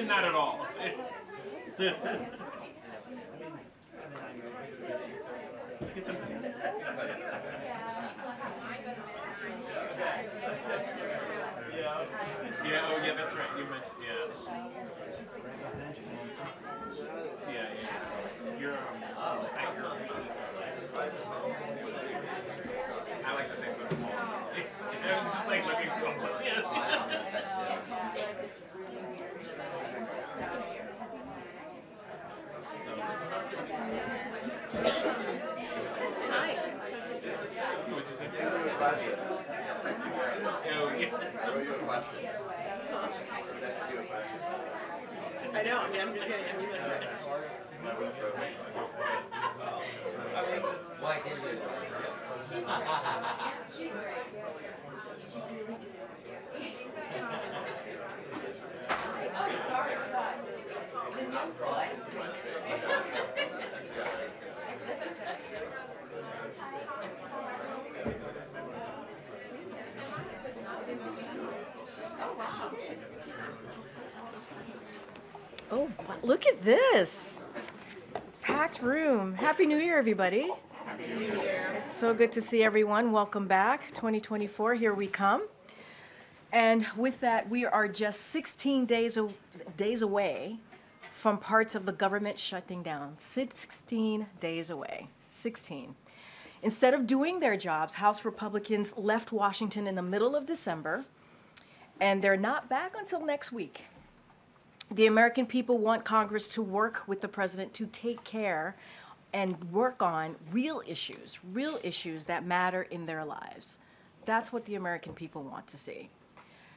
Not at all. Yeah, oh yeah, that's right. You mentioned, yeah. You're, I like to think of them all. I'm just like looking for them. What'd you say? Oh, yeah. I know, I mean, I'm just kidding. I'm even Mike is it? She's great. Oh, sorry, what? The new foot? Oh, look at this. Packed room. Happy New Year, everybody. Happy New Year. It's so good to see everyone. Welcome back. 2024, here we come. And with that, we are just 16 days away from parts of the government shutting down. 16 days away. 16. Instead of doing their jobs, House Republicans left Washington in the middle of December, and they're not back until next week. The American people want Congress to work with the president to take care and work on real issues that matter in their lives. That's what the American people want to see.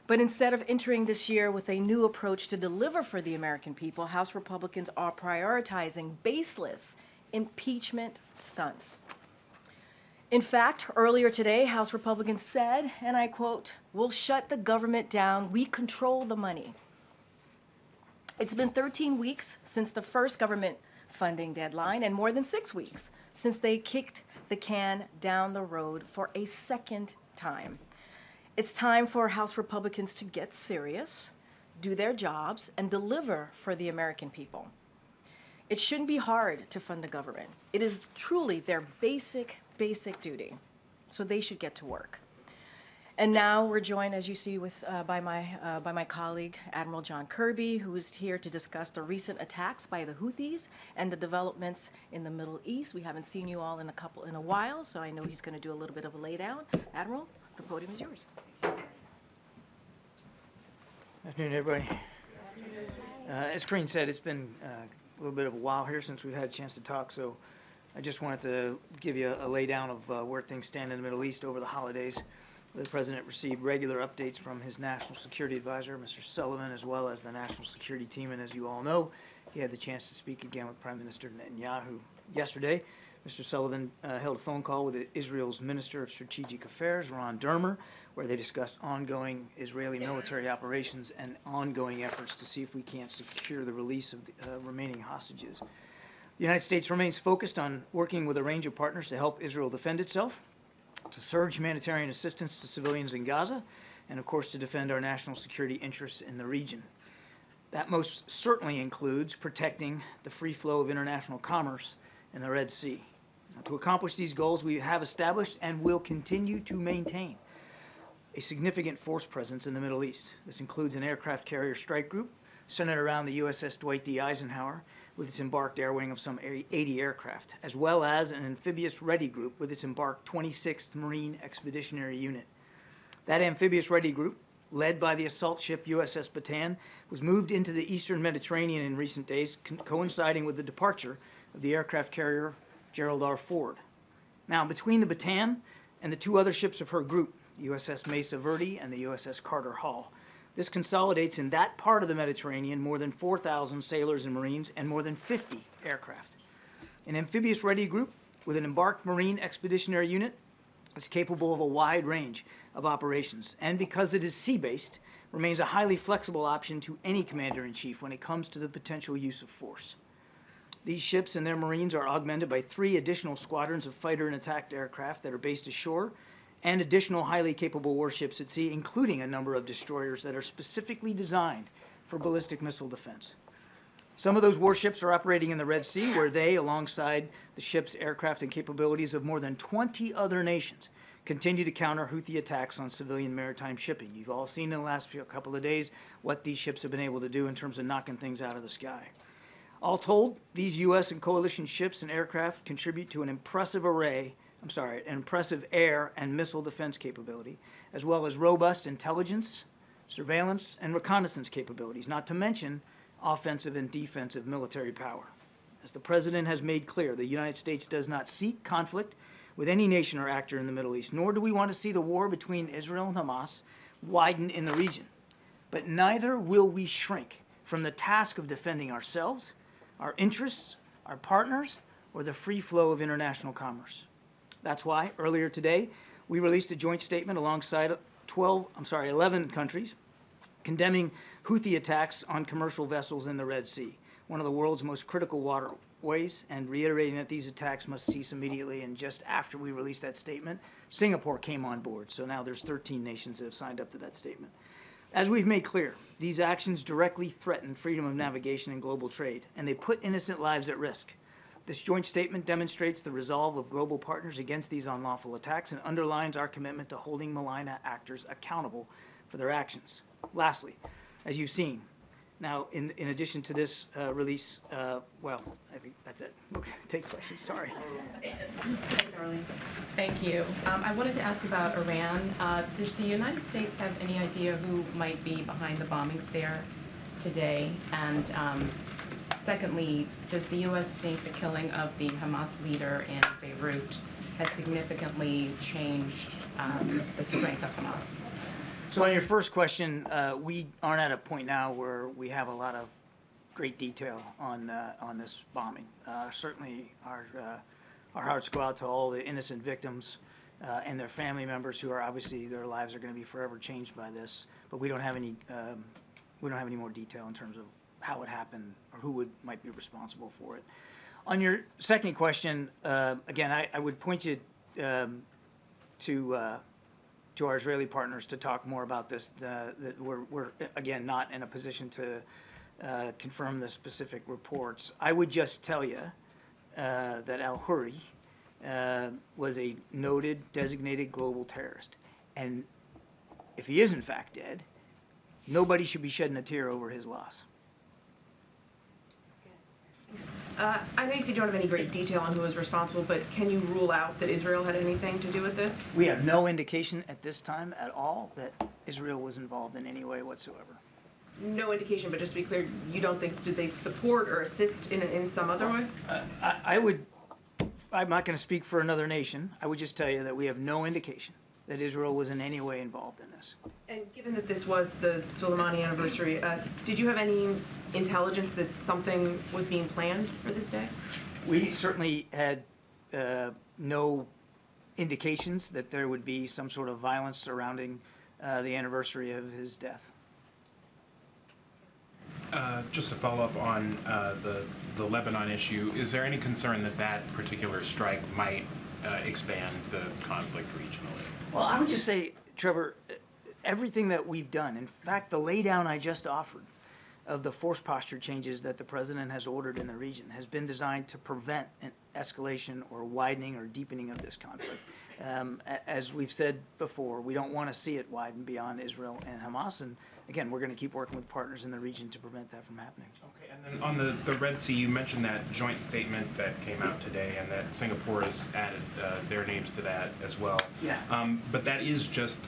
But instead of entering this year with a new approach to deliver for the American people, House Republicans are prioritizing baseless impeachment stunts. In fact, earlier today, House Republicans said, and I quote, "We'll shut the government down. We control the money." It's been 13 weeks since the first government funding deadline and more than 6 weeks since they kicked the can down the road for a second time. It's time for House Republicans to get serious, do their jobs, and deliver for the American people. It shouldn't be hard to fund the government. It is truly their basic duty, so they should get to work. And now we're joined, as you see, by my colleague, Admiral John Kirby, who is here to discuss the recent attacks by the Houthis and the developments in the Middle East. We haven't seen you all in a while, so I know he's going to do a little bit of a laydown. Admiral, the podium is yours. Good afternoon, everybody. As Karine said, it's been a little bit of a while here since we've had a chance to talk, so I just wanted to give you a laydown of where things stand in the Middle East over the holidays. The President received regular updates from his National Security Advisor, Mr. Sullivan, as well as the National Security Team, and as you all know, he had the chance to speak again with Prime Minister Netanyahu yesterday. Mr. Sullivan held a phone call with Israel's Minister of Strategic Affairs, Ron Dermer, where they discussed ongoing Israeli military operations and ongoing efforts to see if we can't secure the release of the remaining hostages. The United States remains focused on working with a range of partners to help Israel defend itself, to surge humanitarian assistance to civilians in Gaza, and of course to defend our national security interests in the region. That most certainly includes protecting the free flow of international commerce in the Red Sea. Now, to accomplish these goals, we have established and will continue to maintain a significant force presence in the Middle East. This includes an aircraft carrier strike group centered around the USS Dwight D. Eisenhower with its embarked air wing of some 80 aircraft, as well as an amphibious ready group with its embarked 26th Marine Expeditionary Unit. That amphibious ready group, led by the assault ship USS Bataan, was moved into the eastern Mediterranean in recent days, coinciding with the departure of the aircraft carrier Gerald R. Ford. Now, between the Bataan and the two other ships of her group, the USS Mesa Verde and the USS Carter Hall, this consolidates in that part of the Mediterranean more than 4,000 sailors and Marines and more than 50 aircraft. An amphibious ready group with an embarked Marine Expeditionary Unit is capable of a wide range of operations, and because it is sea-based, remains a highly flexible option to any commander-in-chief when it comes to the potential use of force. These ships and their Marines are augmented by 3 additional squadrons of fighter and attack aircraft that are based ashore, and additional highly capable warships at sea, including a number of destroyers that are specifically designed for ballistic missile defense. Some of those warships are operating in the Red Sea, where they, alongside the ship's aircraft and capabilities of more than 20 other nations, continue to counter Houthi attacks on civilian maritime shipping. You've all seen in the last couple of days what these ships have been able to do in terms of knocking things out of the sky. All told, these U.S. and coalition ships and aircraft contribute to an impressive air and missile defense capability, as well as robust intelligence, surveillance, and reconnaissance capabilities, not to mention offensive and defensive military power. As the President has made clear, the United States does not seek conflict with any nation or actor in the Middle East, nor do we want to see the war between Israel and Hamas widen in the region. But neither will we shrink from the task of defending ourselves, our interests, our partners, or the free flow of international commerce. That's why, earlier today, we released a joint statement alongside 11 countries condemning Houthi attacks on commercial vessels in the Red Sea, one of the world's most critical waterways, and reiterating that these attacks must cease immediately. And just after we released that statement, Singapore came on board. So now there's 13 nations that have signed up to that statement. As we've made clear, these actions directly threaten freedom of navigation and global trade, and they put innocent lives at risk. This joint statement demonstrates the resolve of global partners against these unlawful attacks and underlines our commitment to holding malign actors accountable for their actions. Lastly, as you've seen, now in addition to this release, well, I think that's it. We'll take questions, sorry. Thank you. I wanted to ask about Iran. Does the United States have any idea who might be behind the bombings there today? And secondly, does the U.S. think the killing of the Hamas leader in Beirut has significantly changed the strength of Hamas? So on your first question, we aren't at a point now where we have a lot of great detail on this bombing. Certainly, our hearts go out to all the innocent victims and their family members who are obviously their lives are going to be forever changed by this. But we don't have any more detail in terms of how it happened or who might be responsible for it. On your second question, again, I would point you to our Israeli partners to talk more about this. We're again not in a position to confirm the specific reports. I would just tell you that al-Huri was a noted designated global terrorist, and if he is in fact dead, nobody should be shedding a tear over his loss. I know you said you don't have any great detail on who was responsible, but can you rule out that Israel had anything to do with this? We have no indication at this time at all that Israel was involved in any way whatsoever. No indication, but just to be clear, you don't think, did they support or assist in some other way? I'm not going to speak for another nation. I would just tell you that we have no indication that Israel was in any way involved in this. And given that this was the Soleimani anniversary, did you have any intelligence that something was being planned for this day? We certainly had no indications that there would be some sort of violence surrounding the anniversary of his death. Just to follow up on the Lebanon issue, is there any concern that that particular strike might expand the conflict regionally? Well, I would just say, Trevor, everything that we've done, in fact, the laydown I just offered of the force posture changes that the President has ordered in the region has been designed to prevent an escalation or widening or deepening of this conflict. As we've said before, we don't want to see it widen beyond Israel and Hamas, and again, we're going to keep working with partners in the region to prevent that from happening. Okay, and then on the Red Sea, you mentioned that joint statement that came out today and that Singapore has added their names to that as well. Yeah. But that is just,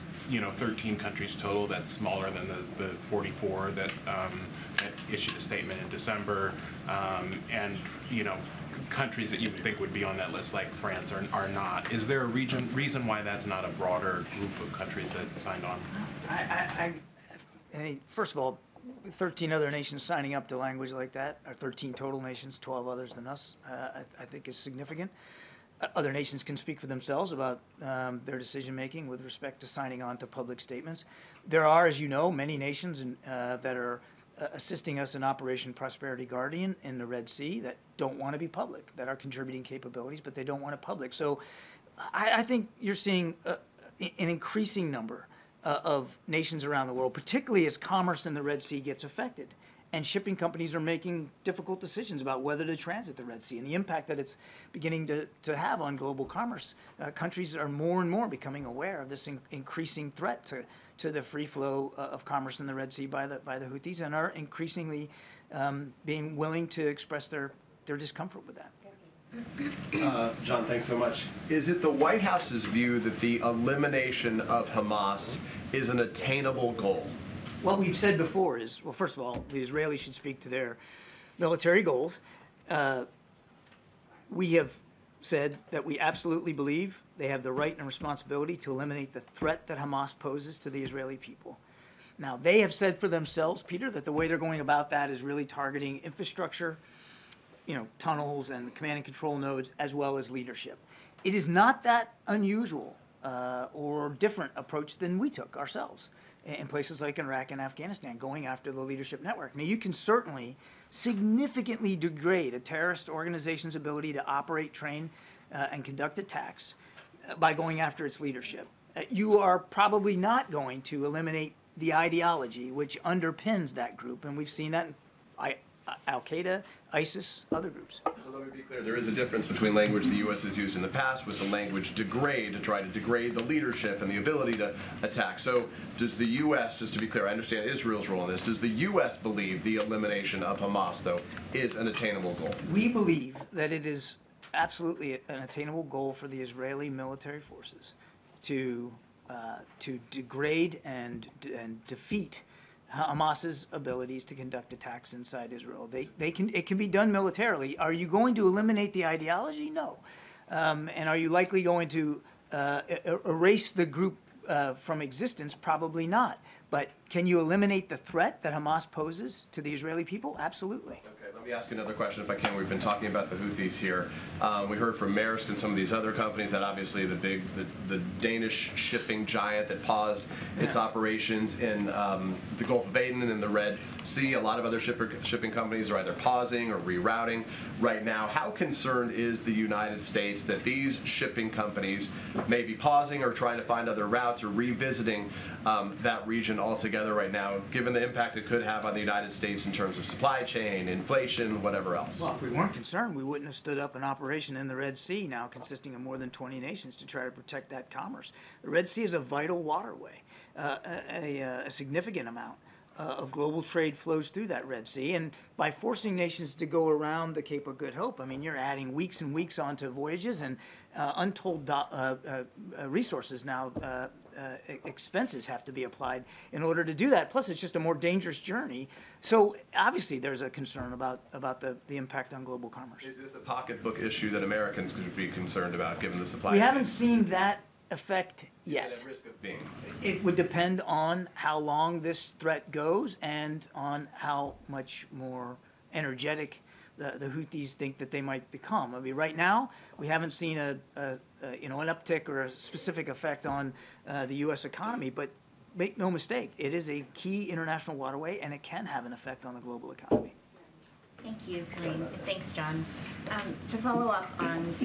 13 countries total. That's smaller than the 44 that issued a statement in December. And, countries that you would think would be on that list, like France, are not. Is there a reason why that's not a broader group of countries that signed on? I mean, first of all, 13 other nations signing up to language like that, or 13 total nations, 12 others than us, I think is significant. Other nations can speak for themselves about their decision-making with respect to signing on to public statements. There are, as you know, many nations that are assisting us in Operation Prosperity Guardian in the Red Sea that don't want to be public, that are contributing capabilities, but they don't want it public. So I think you're seeing an increasing number of nations around the world, particularly as commerce in the Red Sea gets affected. And shipping companies are making difficult decisions about whether to transit the Red Sea and the impact that it's beginning to have on global commerce. Countries are more and more becoming aware of this increasing threat to the free flow of commerce in the Red Sea by the Houthis, and are increasingly being willing to express their discomfort with that. John, thanks so much. Is it the White House's view that the elimination of Hamas is an attainable goal? What we've said before is, well, first of all, the Israelis should speak to their military goals. We have said that we absolutely believe they have the right and responsibility to eliminate the threat that Hamas poses to the Israeli people. Now, they have said for themselves, Peter, that the way they're going about that is really targeting infrastructure, tunnels and command and control nodes, as well as leadership. It is not that unusual or different approach than we took ourselves in places like Iraq and Afghanistan, going after the leadership network. I mean, you can certainly significantly degrade a terrorist organization's ability to operate, train, and conduct attacks by going after its leadership. You are probably not going to eliminate the ideology which underpins that group, and we've seen that in Al-Qaeda, ISIS, other groups. So let me be clear, there is a difference between language the U.S. has used in the past with the language degrade, to try to degrade the leadership and the ability to attack. So does the U.S., just to be clear, I understand Israel's role in this, does the U.S. believe the elimination of Hamas, though, is an attainable goal? We believe that it is absolutely an attainable goal for the Israeli military forces to degrade and defeat Hamas's abilities to conduct attacks inside Israel. It can be done militarily. Are you going to eliminate the ideology? No. And are you likely going to erase the group from existence? Probably not. But can you eliminate the threat that Hamas poses to the Israeli people? Absolutely. Okay, let me ask another question if I can. We've been talking about the Houthis here. We heard from Maersk and some of these other companies that obviously the Danish shipping giant that paused its operations in the Gulf of Aden and in the Red Sea. A lot of other shipping companies are either pausing or rerouting right now. How concerned is the United States that these shipping companies may be pausing or trying to find other routes or revisiting that region altogether right now, given the impact it could have on the United States in terms of supply chain, inflation, whatever else? Well, if we weren't concerned, we wouldn't have stood up an operation in the Red Sea now consisting of more than 20 nations to try to protect that commerce. The Red Sea is a vital waterway. A significant amount of global trade flows through that Red Sea, and by forcing nations to go around the Cape of Good Hope, I mean, you're adding weeks and weeks onto voyages, and untold resources now, expenses have to be applied in order to do that. Plus, it's just a more dangerous journey. So obviously, there's a concern about the impact on global commerce. Is this a pocketbook issue that Americans could be concerned about, given the supply We chain? haven't seen that effect yet. Is it at risk of being? It would depend on how long this threat goes and on how much more energetic the Houthis think that they might become. I mean, right now we haven't seen an uptick or a specific effect on the U.S. economy, but make no mistake, it is a key international waterway, and it can have an effect on the global economy. Thank you, Karine. Thanks, John. To follow up on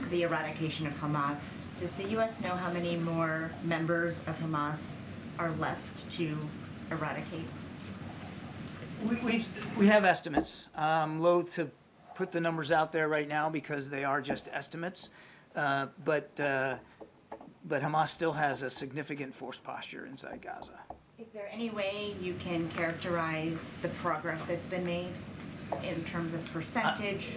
the eradication of Hamas, does the U.S. know how many more members of Hamas are left to eradicate? We have estimates. I'm loath to put the numbers out there right now because they are just estimates, but Hamas still has a significant force posture inside Gaza. Is there any way you can characterize the progress that's been made in terms of percentage?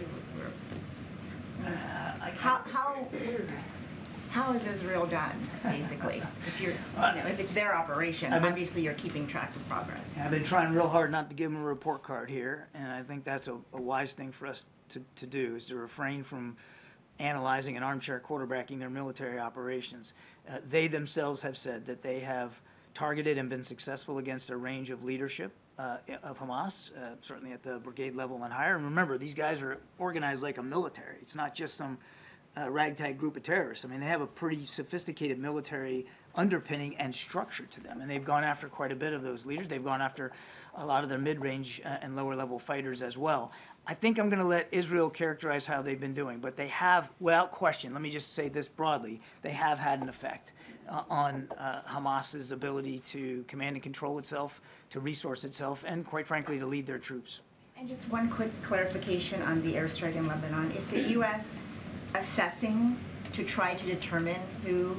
How is Israel done, basically? If it's their operation, obviously you're keeping track of progress. I've been trying real hard not to give them a report card here, and I think that's a wise thing for us to do, is to refrain from analyzing and armchair quarterbacking their military operations. They themselves have said that they have targeted and been successful against a range of leadership of Hamas, certainly at the brigade level and higher. And remember, these guys are organized like a military. It's not just some ragtag group of terrorists. I mean, they have a pretty sophisticated military underpinning and structure to them, and they've gone after quite a bit of those leaders. They've gone after a lot of their mid-range and lower-level fighters as well. I think I'm going to let Israel characterize how they've been doing, but they have, without question, let me just say this broadly, they have had an effect on Hamas's ability to command and control itself, to resource itself, and quite frankly, to lead their troops. And just one quick clarification on the airstrike in Lebanon. Is the U.S. assessing to try to determine who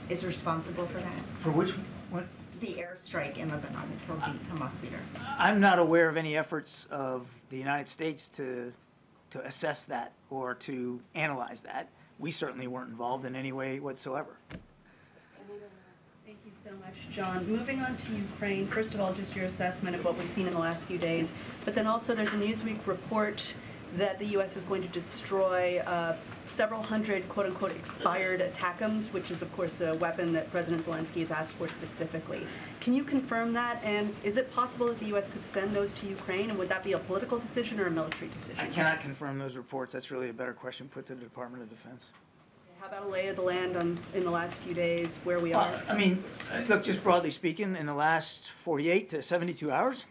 is responsible for that? For which one? The airstrike in Lebanon that killed the Hamas leader. I'm not aware of any efforts of the United States to assess that or to analyze that. We certainly weren't involved in any way whatsoever. Thank you so much, John. Moving on to Ukraine, first of all, just your assessment of what we've seen in the last few days, but then also there's a Newsweek report that the U.S. is going to destroy several hundred quote-unquote expired ATACMS, which is, of course, a weapon that President Zelensky has asked for specifically. Can you confirm that? And is it possible that the U.S. could send those to Ukraine? And would that be a political decision or a military decision? I cannot confirm those reports. That's really a better question put to the Department of Defense. How about a lay of the land in the last few days, where we are? I mean, look, just broadly speaking, in the last 48 to 72 hours,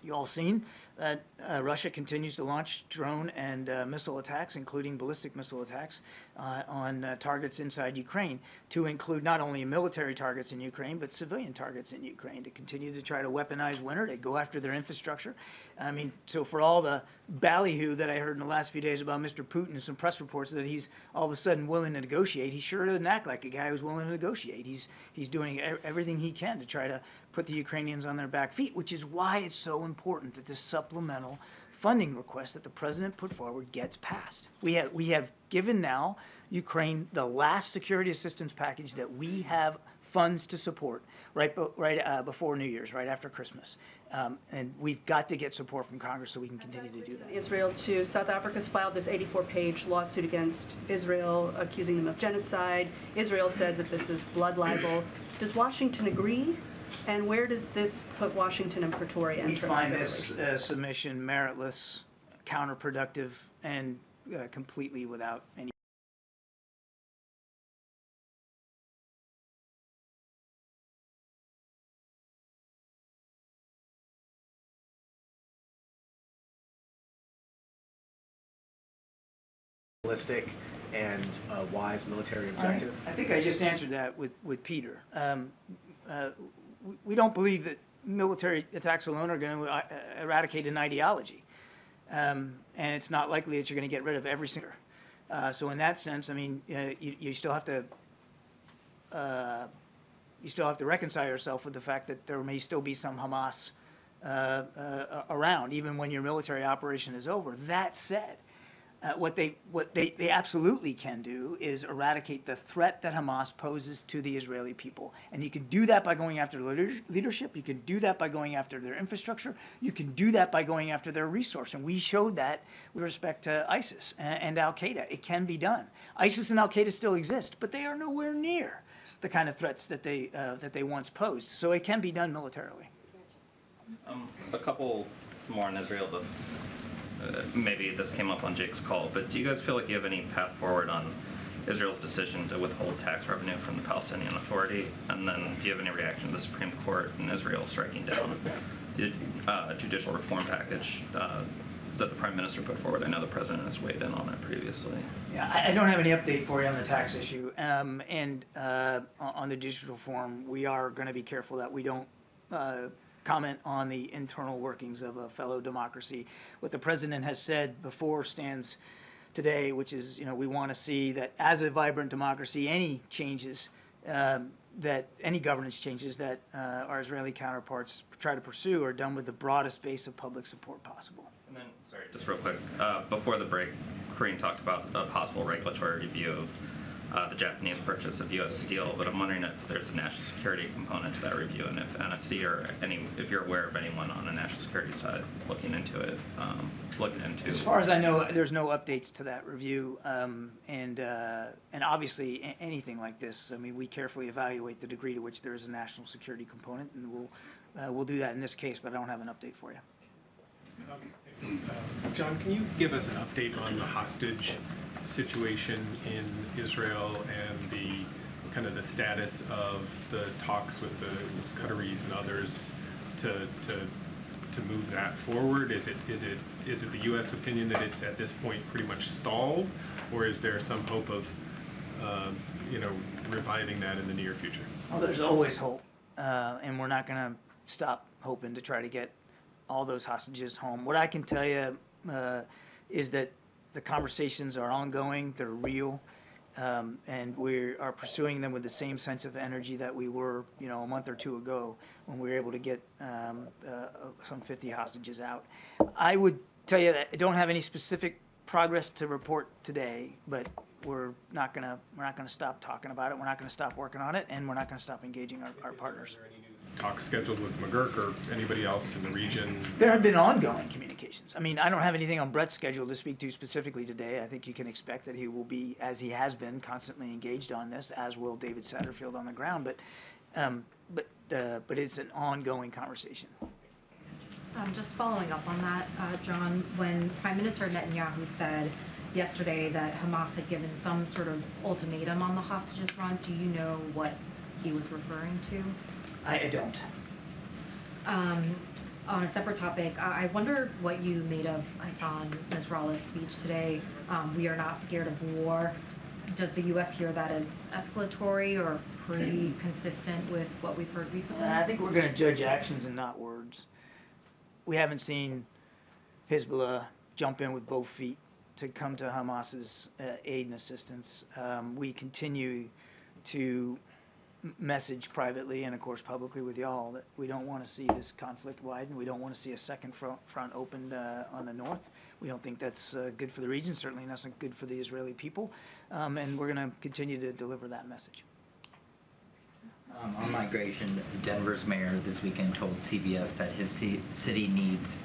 you all seen that Russia continues to launch drone and missile attacks, including ballistic missile attacks, on targets inside Ukraine, to include not only military targets in Ukraine, but civilian targets in Ukraine, to continue to try to weaponize winter, to go after their infrastructure. I mean, so for all the ballyhoo that I heard in the last few days about Mr. Putin and some press reports that he's all of a sudden willing to negotiate, he sure doesn't act like a guy who's willing to negotiate. He's doing everything he can to try to put the Ukrainians on their back feet, which is why it's so important that this supplemental funding request that the president put forward gets passed. We have given now Ukraine the last security assistance package that we have funds to support right before New Year's, right after Christmas. And we've got to get support from Congress so we can continue to do that. Israel too. South Africa's filed this 84-page lawsuit against Israel, accusing them of genocide. Israel says that this is blood libel. Does Washington agree? And where does this put Washington and Pretoria in terms of find their this relations? Submission meritless, counterproductive, and completely without any realistic and wise military objective? I think I just answered that with Peter. We don't believe that military attacks alone are going to eradicate an ideology, and it's not likely that you're going to get rid of every single. So in that sense, I mean, you still have to reconcile yourself with the fact that there may still be some Hamas around, even when your military operation is over. That said, what they absolutely can do is eradicate the threat that Hamas poses to the Israeli people. And you can do that by going after leadership. You can do that by going after their infrastructure. You can do that by going after their resource. And we showed that with respect to ISIS and Al-Qaeda. It can be done. ISIS and Al-Qaeda still exist, but they are nowhere near the kind of threats that they once posed. So it can be done militarily. A couple more on Israel. Maybe this came up on Jake's call, but do you guys feel like you have any path forward on Israel's decision to withhold tax revenue from the Palestinian Authority? And then do you have any reaction to the Supreme Court in Israel striking down the judicial reform package that the Prime Minister put forward? I know the President has weighed in on it previously. Yeah, I don't have any update for you on the tax issue. And on the judicial reform, we are going to be careful that we don't comment on the internal workings of a fellow democracy. What the president has said before stands today, which is, we want to see that as a vibrant democracy, any changes, any governance changes that our Israeli counterparts try to pursue are done with the broadest base of public support possible. And then, sorry, just real quick, before the break, Karine talked about a possible regulatory review of the Japanese purchase of U.S. steel, but I'm wondering if there's a national security component to that review, and if NSC or if you're aware of anyone on the national security side looking into it, As far as I know, there's no updates to that review, and obviously anything like this, I mean, we carefully evaluate the degree to which there is a national security component, and we'll do that in this case, but I don't have an update for you. John, can you give us an update on the hostage situation in Israel and the kind of the status of the talks with the Qataris and others to to move that forward? Is it the U.S. opinion that it's at this point pretty much stalled, or is there some hope of reviving that in the near future? Well, there's always hope, and we're not going to stop hoping to try to get all those hostages home. What I can tell you is that the conversations are ongoing, they're real, and we are pursuing them with the same sense of energy that we were, a month or two ago when we were able to get some 50 hostages out. I would tell you that I don't have any specific progress to report today, but we're not gonna stop talking about it. We're not gonna stop working on it, and we're not gonna stop engaging our partners. Is there any new talks scheduled with McGurk or anybody else in the region? There have been ongoing communications. I mean, I don't have anything on Brett's schedule to speak to specifically today. I think you can expect that he will be, as he has been, constantly engaged on this, as will David Satterfield on the ground. But it's an ongoing conversation. Just following up on that, John, when Prime Minister Netanyahu said yesterday that Hamas had given some sort of ultimatum on the hostages front, do you know what he was referring to? I don't. On a separate topic, I wonder what you made of Hassan Nasrallah's speech today. We are not scared of war. Does the U.S. hear that as escalatory or pretty consistent with what we've heard recently? I think we're going to judge actions and not words. We haven't seen Hezbollah jump in with both feet to come to Hamas's aid and assistance. We continue to message privately and, of course, publicly with y'all that we don't want to see this conflict widen. We don't want to see a second front opened on the north. We don't think that's good for the region, certainly not good for the Israeli people, and we're going to continue to deliver that message. On migration, Denver's mayor this weekend told CBS that his city needs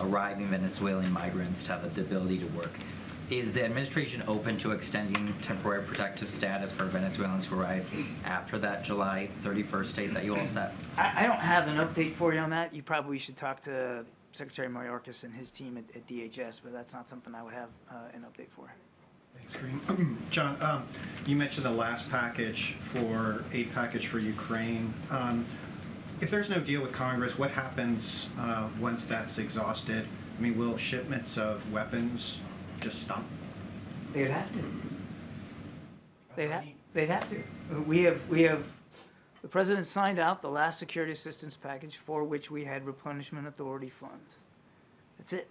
arriving Venezuelan migrants to have the ability to work. Is the administration open to extending temporary protective status for Venezuelans who arrive after that July 31st date that you all set? I don't have an update for you on that. You probably should talk to Secretary Mayorkas and his team at DHS, but that's not something I would have an update for. Thanks, Karine. John, you mentioned the last aid package for Ukraine. If there's no deal with Congress, what happens once that's exhausted? I mean, will shipments of weapons just stop? They'd have to. They'd have to. We have. The president signed out the last security assistance package for which we had replenishment authority funds. That's it.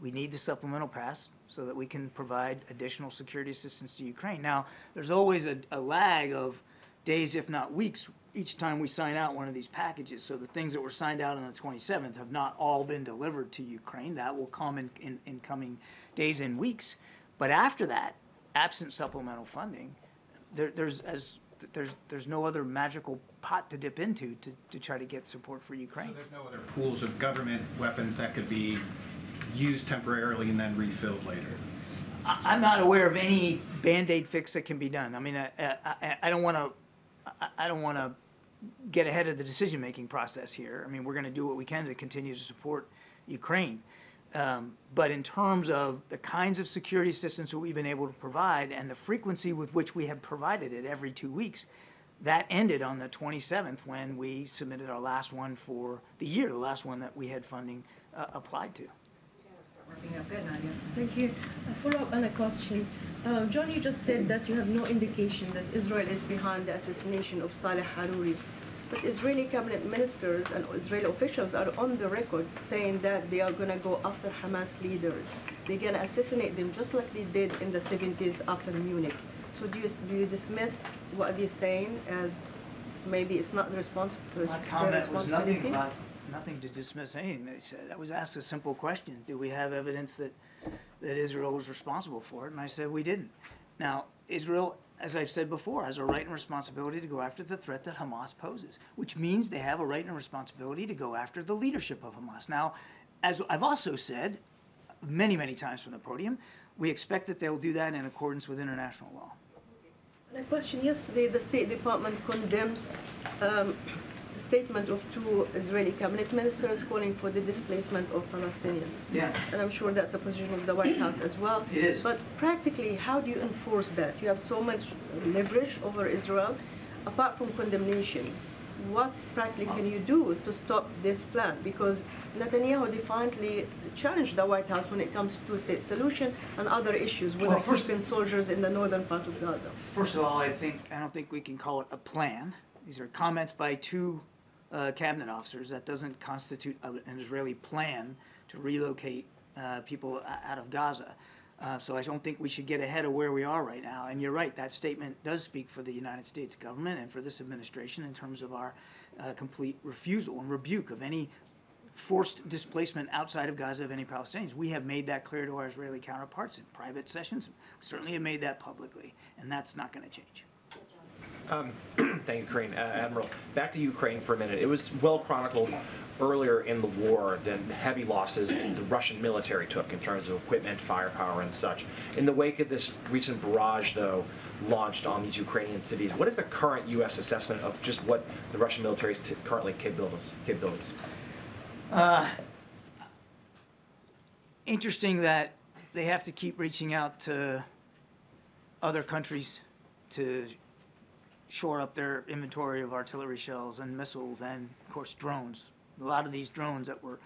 We need the supplemental pass so that we can provide additional security assistance to Ukraine. Now, there's always a lag of days, if not weeks, each time we sign out one of these packages. So the things that were signed out on the 27th have not all been delivered to Ukraine. That will come in coming days and weeks. But after that, absent supplemental funding, there's no other magical pot to dip into to try to get support for Ukraine. So there's no other pools of government weapons that could be used temporarily and then refilled later? I'm not aware of any Band-Aid fix that can be done. I mean, I don't want to get ahead of the decision-making process here. I mean, we're going to do what we can to continue to support Ukraine. But in terms of the kinds of security assistance that we've been able to provide and the frequency with which we have provided it every 2 weeks, that ended on the 27th when we submitted our last one for the year, the last one that we had funding applied to. Working out good, Nadia. Thank you. A follow-up on a question. John, you just said that you have no indication that Israel is behind the assassination of Saleh Haruri. But Israeli cabinet ministers and Israeli officials are on the record saying that they are going to go after Hamas leaders. They're going to assassinate them just like they did in the 70s after Munich. So do you dismiss what they're saying as maybe it's not the responsibility? My comment was nothing to dismiss anything they said. I was asked a simple question: do we have evidence that Israel was responsible for it? And I said we didn't. Now, Israel, as I've said before, has a right and responsibility to go after the threat that Hamas poses, which means they have a right and responsibility to go after the leadership of Hamas. Now, as I've also said many, many times from the podium, we expect that they'll do that in accordance with international law. A question: yesterday, the State Department condemned the statement of 2 Israeli cabinet ministers calling for the displacement of Palestinians. Yeah. And I'm sure that's a position of the White House as well. It is. But practically, how do you enforce that? You have so much leverage over Israel. Apart from condemnation, what practically can you do to stop this plan? Because Netanyahu defiantly challenged the White House when it comes to a state solution and other issues with Well, keeping soldiers in the northern part of Gaza. First of all, I don't think we can call it a plan. These are comments by two cabinet officers. That doesn't constitute an Israeli plan to relocate people out of Gaza. So I don't think we should get ahead of where we are right now. And you're right, that statement does speak for the United States government and for this administration in terms of our complete refusal and rebuke of any forced displacement outside of Gaza of any Palestinians. We have made that clear to our Israeli counterparts in private sessions. We certainly have made that publicly, and that's not going to change. Thank you, Karine. Admiral, back to Ukraine for a minute. It was well chronicled earlier in the war the heavy losses the Russian military took in terms of equipment, firepower, and such. In the wake of this recent barrage, though, launched on these Ukrainian cities, what is the current U.S. assessment of just what the Russian military's currently capabilities? Interesting that they have to keep reaching out to other countries to shore up their inventory of artillery shells and missiles and, of course, drones. A lot of these drones that were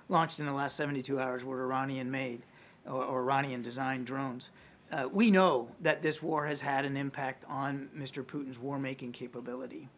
launched in the last 72 hours were Iranian-made or Iranian-designed drones. We know that this war has had an impact on Mr. Putin's war-making capability,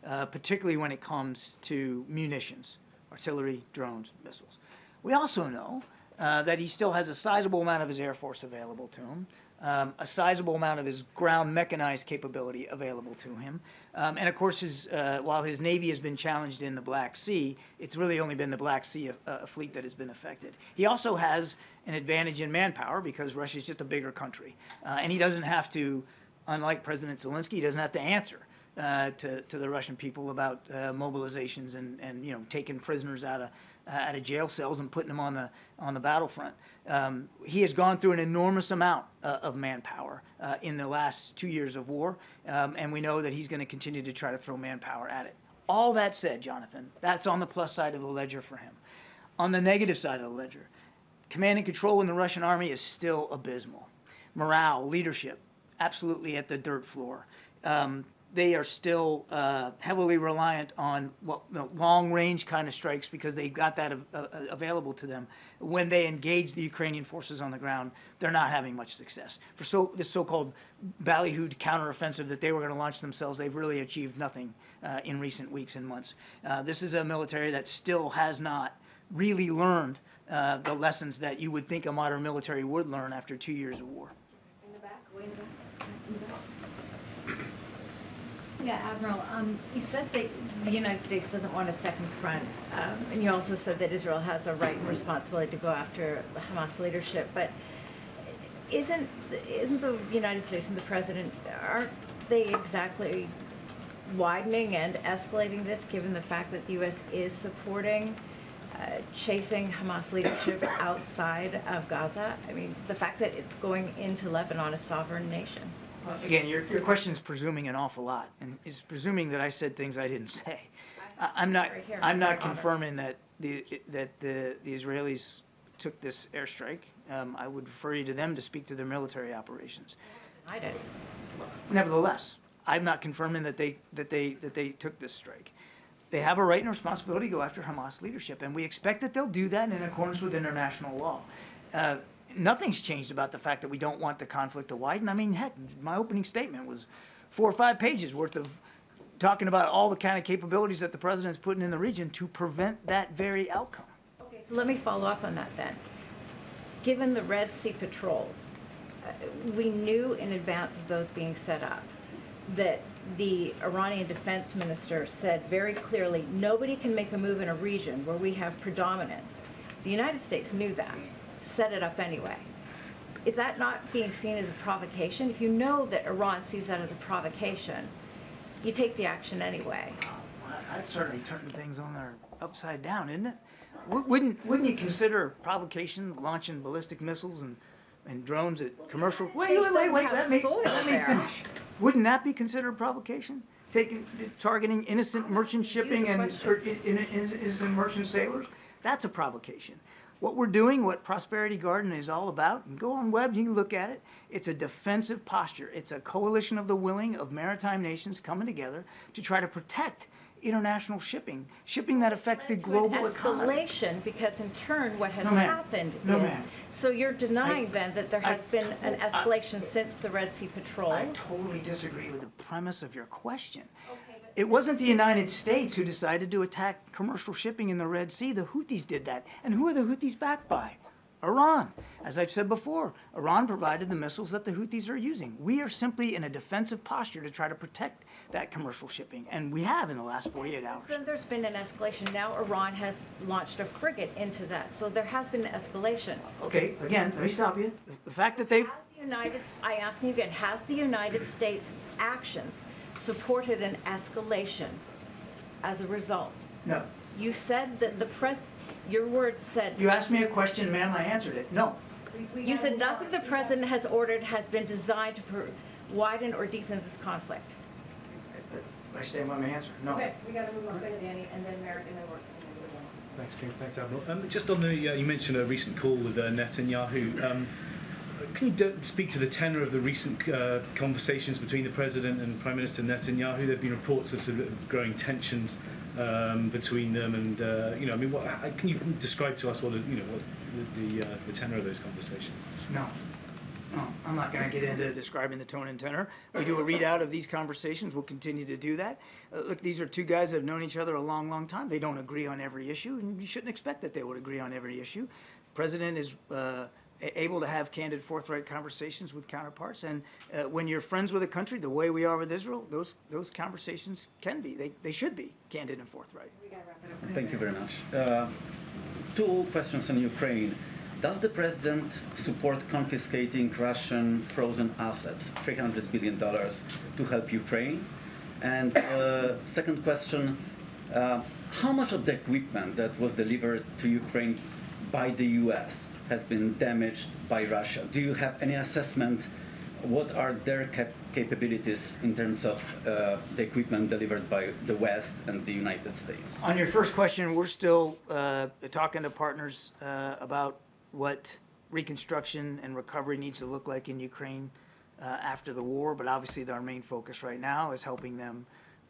particularly when it comes to munitions, artillery, drones, missiles. We also know that he still has a sizable amount of his Air Force available to him, a sizable amount of his ground mechanized capability available to him. And of course, while his Navy has been challenged in the Black Sea, it's really only been the Black Sea fleet that has been affected. He also has an advantage in manpower because Russia is just a bigger country. And he doesn't have to, unlike President Zelensky, he doesn't have to answer to the Russian people about mobilizations and taking prisoners out of jail cells and putting them on the battlefront. He has gone through an enormous amount of manpower in the last 2 years of war, and we know that he's going to continue to try to throw manpower at it. All that said, Jonathan, that's on the plus side of the ledger for him. On the negative side of the ledger, command and control in the Russian army is still abysmal. Morale, leadership, absolutely at the dirt floor. They are still heavily reliant on long-range kind of strikes because they've got that available to them. When they engage the Ukrainian forces on the ground, they're not having much success. For this so-called ballyhooed counteroffensive that they were going to launch themselves, they've really achieved nothing in recent weeks and months. This is a military that still has not really learned the lessons that you would think a modern military would learn after 2 years of war. In the back, way in the back. In the back. Yeah, Admiral, you said that the United States doesn't want a second front, and you also said that Israel has a right and responsibility to go after the Hamas leadership, but isn't the United States and the President, aren't they exactly widening and escalating this, given the fact that the U.S. is supporting chasing Hamas leadership outside of Gaza? I mean, the fact that it's going into Lebanon, a sovereign nation. Again, your question is presuming an awful lot, and is presuming that I said things I didn't say. I'm not confirming that the Israelis took this airstrike. I would refer you to them to speak to their military operations. I did. Nevertheless, I'm not confirming that they took this strike. They have a right and responsibility to go after Hamas leadership, and we expect that they'll do that in accordance with international law. Nothing's changed about the fact that we don't want the conflict to widen. I mean, heck, my opening statement was 4 or 5 pages worth of talking about all the kind of capabilities that the president's putting in the region to prevent that very outcome. Okay, so let me follow up on that then. Given the Red Sea patrols, we knew in advance of those being set up that the Iranian defense minister said very clearly, nobody can make a move in a region where we have predominance. The United States knew that, set it up anyway. Is that not being seen as a provocation? If you know that Iran sees that as a provocation, you take the action anyway. Well, that's certainly turning things on their upside down, isn't it? Wouldn't you consider provocation launching ballistic missiles and drones at commercial? Wait, let me finish. Wouldn't that be considered provocation? Targeting innocent merchant shipping and innocent merchant sailors? That's a provocation. What we're doing, what Prosperity Garden is all about, and go on web, you can look at it, it's a defensive posture. It's a coalition of the willing of maritime nations coming together to try to protect international shipping, shipping that affects the global economy. Escalation, because in turn, what has No, ma'am. happened No, is, ma'am. so you're denying then that there has been an escalation since the Red Sea Patrol? I totally disagree with the premise of your question. It wasn't the United States who decided to attack commercial shipping in the Red Sea. The Houthis did that. And who are the Houthis backed by? Iran. As I've said before, Iran provided the missiles that the Houthis are using. We are simply in a defensive posture to try to protect that commercial shipping, and we have in the last 48 hours. Then there's been an escalation. Now Iran has launched a frigate into that, so there has been an escalation. Okay, again, let me stop you. The fact that they... I ask you again, has the United States' actions supported an escalation as a result? No. You said that your words said... You asked me a question, ma'am, I answered it. No. You said nothing the president has ordered has been designed to widen or deepen this conflict. I stand by my answer. No. Okay, we got to move on. Danny, and then Merrick, and then we're Thanks, Karine. Thanks, Admiral. Just on the, you mentioned a recent call with Netanyahu. Can you speak to the tenor of the recent conversations between the President and Prime Minister Netanyahu? There have been reports of sort of growing tensions between them, and I mean, can you describe to us what the tenor of those conversations? No. No, I'm not going to get into describing the tone and tenor. We do a readout of these conversations. We'll continue to do that. Look, these are two guys that have known each other a long, long time. They don't agree on every issue, and you shouldn't expect that they would agree on every issue. The President is able to have candid, forthright conversations with counterparts, and when you're friends with a country, the way we are with Israel, those conversations can be, they should be candid and forthright. Thank you very much. Two questions on Ukraine. Does the President support confiscating Russian frozen assets, $300 billion, to help Ukraine? And second question, how much of the equipment that was delivered to Ukraine by the US has been damaged by Russia? Do you have any assessment? What are their capabilities in terms of the equipment delivered by the West and the United States? On your first question, we're still talking to partners about what reconstruction and recovery needs to look like in Ukraine after the war, but obviously our main focus right now is helping them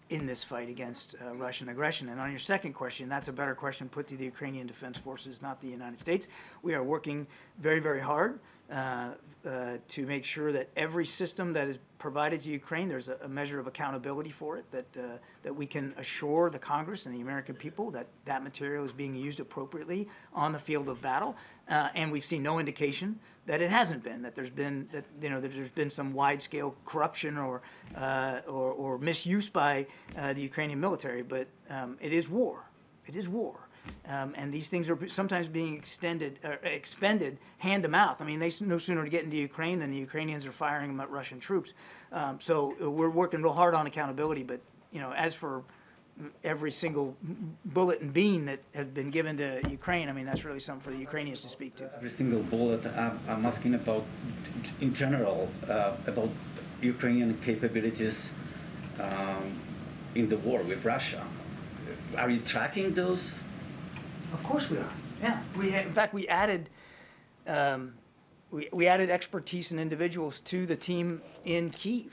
in this fight against Russian aggression. And on your second question, that's a better question put to the Ukrainian Defense Forces, not the United States. We are working very, very hard to make sure that every system that is provided to Ukraine, there's a measure of accountability for it, that we can assure the Congress and the American people that that material is being used appropriately on the field of battle. And we've seen no indication that it hasn't been, that there's been some wide-scale corruption or misuse by the Ukrainian military. But it is war. It is war. And these things are sometimes being expended hand to mouth. I mean, they no sooner get into Ukraine than the Ukrainians are firing them at Russian troops. So we're working real hard on accountability. But as for every single bullet and bean that has been given to Ukraine, I mean, that's really something for the Ukrainians to speak to. Every single bullet, I'm asking about, in general, about Ukrainian capabilities in the war with Russia. Are you tracking those? Of course we are. Yeah. In fact, we added we added expertise and individuals to the team in Kyiv,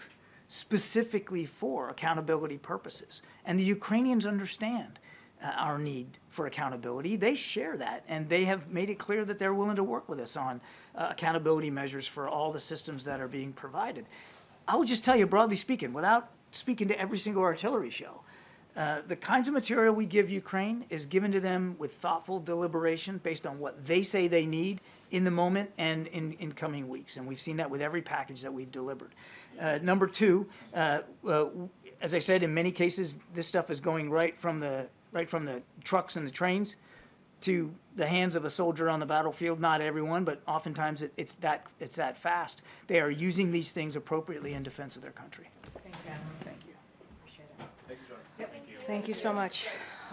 specifically for accountability purposes. And the Ukrainians understand our need for accountability. They share that, and they have made it clear that they're willing to work with us on accountability measures for all the systems that are being provided. I would just tell you, broadly speaking, without speaking to every single artillery shell, the kinds of material we give Ukraine is given to them with thoughtful deliberation based on what they say they need in the moment and in coming weeks. And we've seen that with every package that we've delivered. Number two, as I said, in many cases, this stuff is going right from the trucks and the trains to the hands of a soldier on the battlefield. Not everyone, but oftentimes it's that fast. They are using these things appropriately in defense of their country. Thanks, Admiral. Thank you. Thank you, John. Yep. Thank you so much.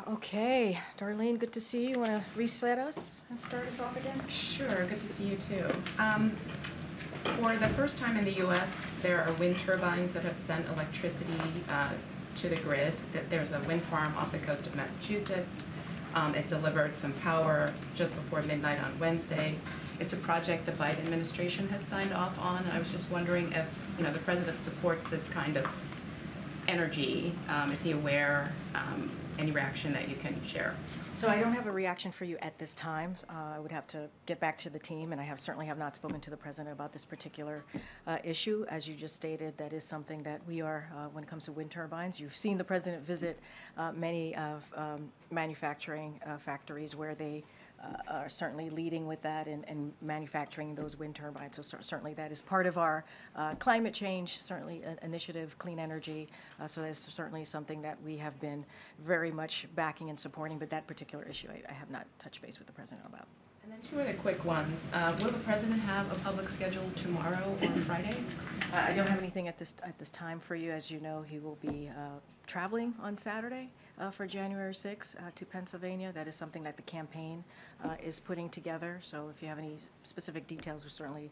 Okay, Darlene, good to see you. You want to reset us and start us off again? Sure, good to see you too. For the first time in the U.S., there are wind turbines that have sent electricity to the grid. There's a wind farm off the coast of Massachusetts. It delivered some power just before midnight on Wednesday. It's a project the Biden administration had signed off on, and I was just wondering if the president supports this kind of energy. Is he aware? Any reaction that you can share? So I don't have a reaction for you at this time. I would have to get back to the team, and I certainly have not spoken to the president about this particular issue. As you just stated, that is something that we are, when it comes to wind turbines. You've seen the president visit many of manufacturing factories where they are certainly leading with that and manufacturing those wind turbines. So certainly that is part of our climate change, certainly an initiative, clean energy. So that's certainly something that we have been very much backing and supporting, but that particular issue I have not touched base with the president about. And then two other quick ones. Will the president have a public schedule tomorrow or Friday? I don't have anything at this time for you. As you know, he will be traveling on Saturday for January 6th to Pennsylvania. That is something that the campaign is putting together. So if you have any specific details, we'll certainly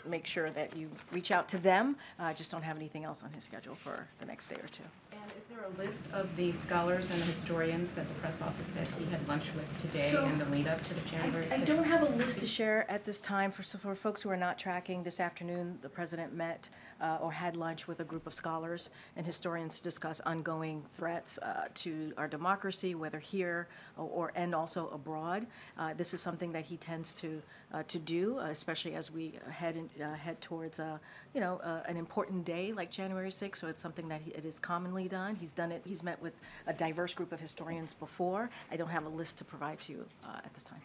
make sure that you reach out to them. I just don't have anything else on his schedule for the next day or two. And is there a list of the scholars and the historians that the press office said he had lunch with today So, in the lead up to the January 6th? I don't have a list to share at this time. For folks who are not tracking, this afternoon the president met or had lunch with a group of scholars and historians to discuss ongoing threats to our democracy, whether here and also abroad. This is something that he tends to do, especially as we head towards an important day like January 6th. So it's something that it is commonly done. He's done it. He's met with a diverse group of historians before. I don't have a list to provide to you at this time.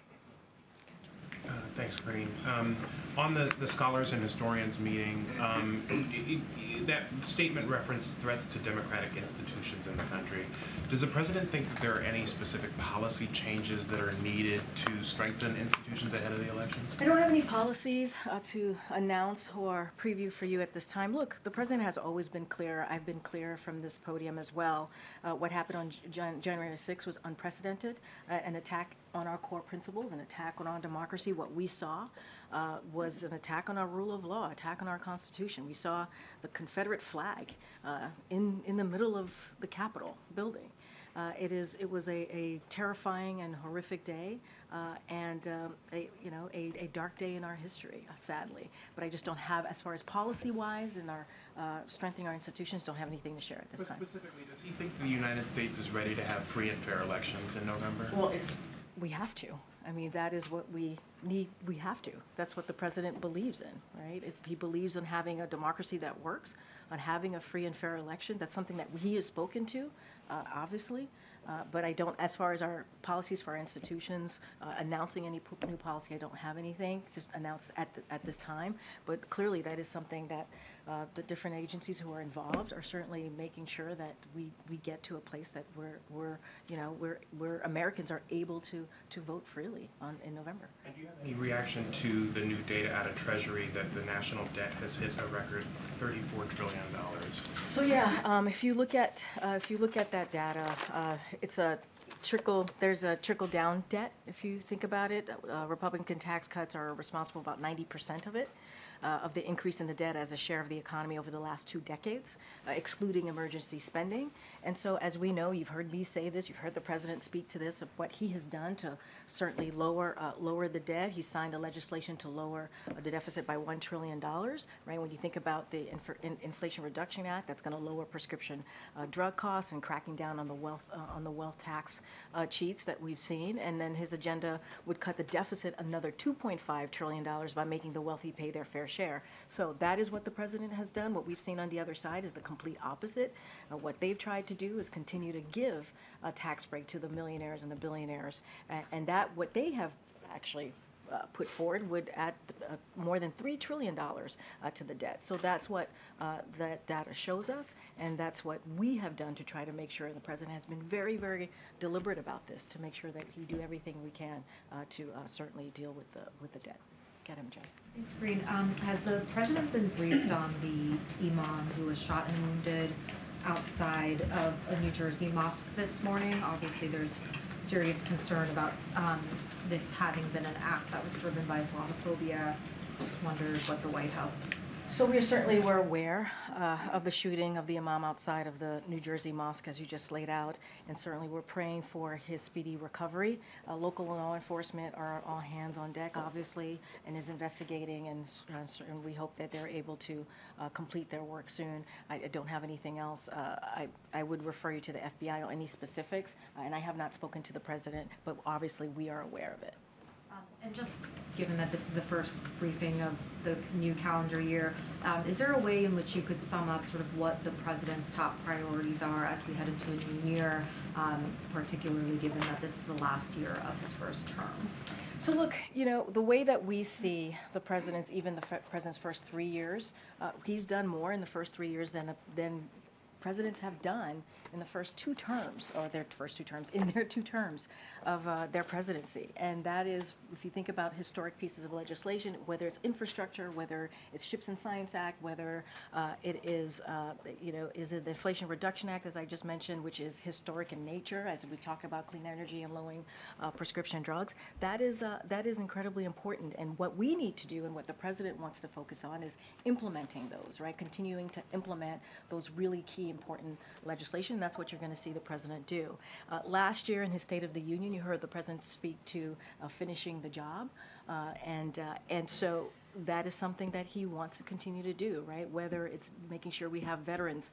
Thanks, Karine. On the scholars and historians meeting, that statement referenced threats to democratic institutions in the country. Does the president think that there are any specific policy changes that are needed to strengthen institutions ahead of the elections? I don't have any policies to announce or preview for you at this time. Look, the president has always been clear. I've been clear from this podium as well. What happened on January 6th was unprecedented, an attack on our core principles, an attack on our democracy. What we saw was an attack on our rule of law, attack on our Constitution. We saw the Confederate flag in the middle of the Capitol building. It was a terrifying and horrific day, and a dark day in our history, sadly. But I just don't have, as far as policy-wise and our strengthening our institutions, don't have anything to share at this time. But specifically, does he think the United States is ready to have free and fair elections in November? Well, we have to. I mean, that is what we need. We have to. That's what the president believes in, right? He believes in having a democracy that works, on having a free and fair election. That's something that he has spoken to, obviously. But I don't, as far as our policies for our institutions, announcing any new policy, I don't have anything just announced at this time. But clearly, that is something that the different agencies who are involved are certainly making sure that we get to a place that where Americans are able to vote freely in November. And do you have any reaction to the new data out of Treasury that the national debt has hit a record $34 trillion? So yeah, if you look at that data, it's a trickle. There's a trickle down debt. If you think about it, Republican tax cuts are responsible for about 90% of it. Of the increase in the debt as a share of the economy over the last 2 decades, excluding emergency spending. And so, as we know, you've heard me say this, you've heard the president speak to this, of what he has done to certainly lower the debt. He signed a legislation to lower the deficit by $1 trillion, right? When you think about the Inflation Reduction Act, that's going to lower prescription drug costs and cracking down on the wealth tax cheats that we've seen. And then his agenda would cut the deficit another $2.5 trillion by making the wealthy pay their fair share. So that is what the president has done. What we've seen on the other side is the complete opposite. What they've tried to do is continue to give a tax break to the millionaires and the billionaires, and that what they have actually put forward would add more than $3 trillion to the debt. So that's what that data shows us, and that's what we have done to try to make sure, and the president has been very, very deliberate about this, to make sure that we do everything we can to certainly deal with the debt. Get him, Jen. Thanks, Karine. Has the president been briefed on the imam who was shot and wounded outside of a New Jersey mosque this morning? Obviously, there's serious concern about this having been an act that was driven by Islamophobia. Just wondered what the White House So we're aware of the shooting of the imam outside of the New Jersey mosque, as you just laid out, and certainly we're praying for his speedy recovery. Local law enforcement are all hands on deck, obviously, and is investigating, and we hope that they're able to complete their work soon. I don't have anything else. I would refer you to the FBI on any specifics, and I have not spoken to the president, but obviously we are aware of it. And just given that this is the first briefing of the new calendar year, is there a way in which you could sum up sort of what the president's top priorities are as we head into a new year, particularly given that this is the last year of his first term? So look, the way that we see the president's, even the president's first 3 years, he's done more in the first 3 years than presidents have done in the first 2 terms, or their first 2 terms, in their 2 terms of their presidency. And that is, if you think about historic pieces of legislation, whether it's infrastructure, whether it's Ships and Science Act, whether it is, is it the Inflation Reduction Act, as I just mentioned, which is historic in nature, as we talk about clean energy and lowering prescription drugs, that is incredibly important. And what we need to do, and what the president wants to focus on, is implementing those, right? Continuing to implement those really key important legislation. That's what you're going to see the president do. Last year in his State of the Union, you heard the president speak to finishing the job, and so that is something that he wants to continue to do, right? Whether it's making sure we have veterans,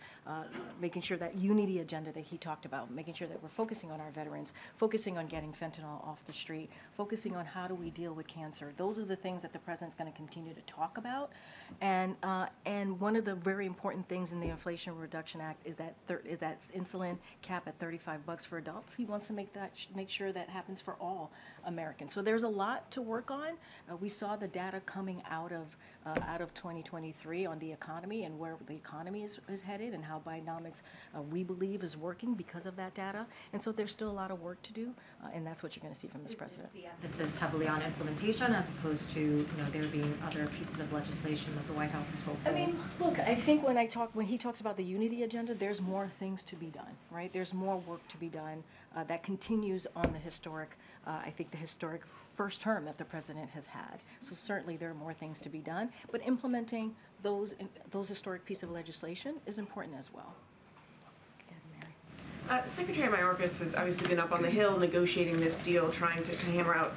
making sure that unity agenda that he talked about, making sure that we're focusing on our veterans, focusing on getting fentanyl off the street, focusing on how do we deal with cancer. Those are the things that the president's going to continue to talk about. And one of the very important things in the Inflation Reduction Act is that insulin cap at $35 for adults. He wants to make sure that happens for all Americans. So there's a lot to work on. We saw the data coming out of 2023 on the economy and where the economy is headed, and how Bidenomics we believe is working because of that data. And so there's still a lot of work to do, and that's what you're going to see from this president. Is the emphasis heavily on implementation as opposed to there being other pieces of legislation that the White House is hopeful? I mean, look, I think when he talks about the unity agenda, there's more things to be done, right? There's more work to be done that continues on the historic, I think the historic first term that the president has had. So certainly there are more things to be done, but implementing those historic pieces of legislation is important as well. Secretary Mayorkas has obviously been up on the Hill negotiating this deal, trying to hammer out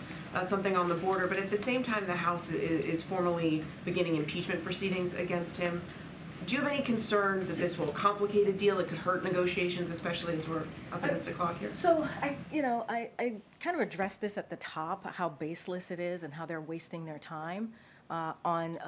something on the border, but at the same time the House is formally beginning impeachment proceedings against him. Do you have any concern that this will complicate a deal that could hurt negotiations, especially as we're up against the clock here? So I kind of addressed this at the top, how baseless it is and how they're wasting their time on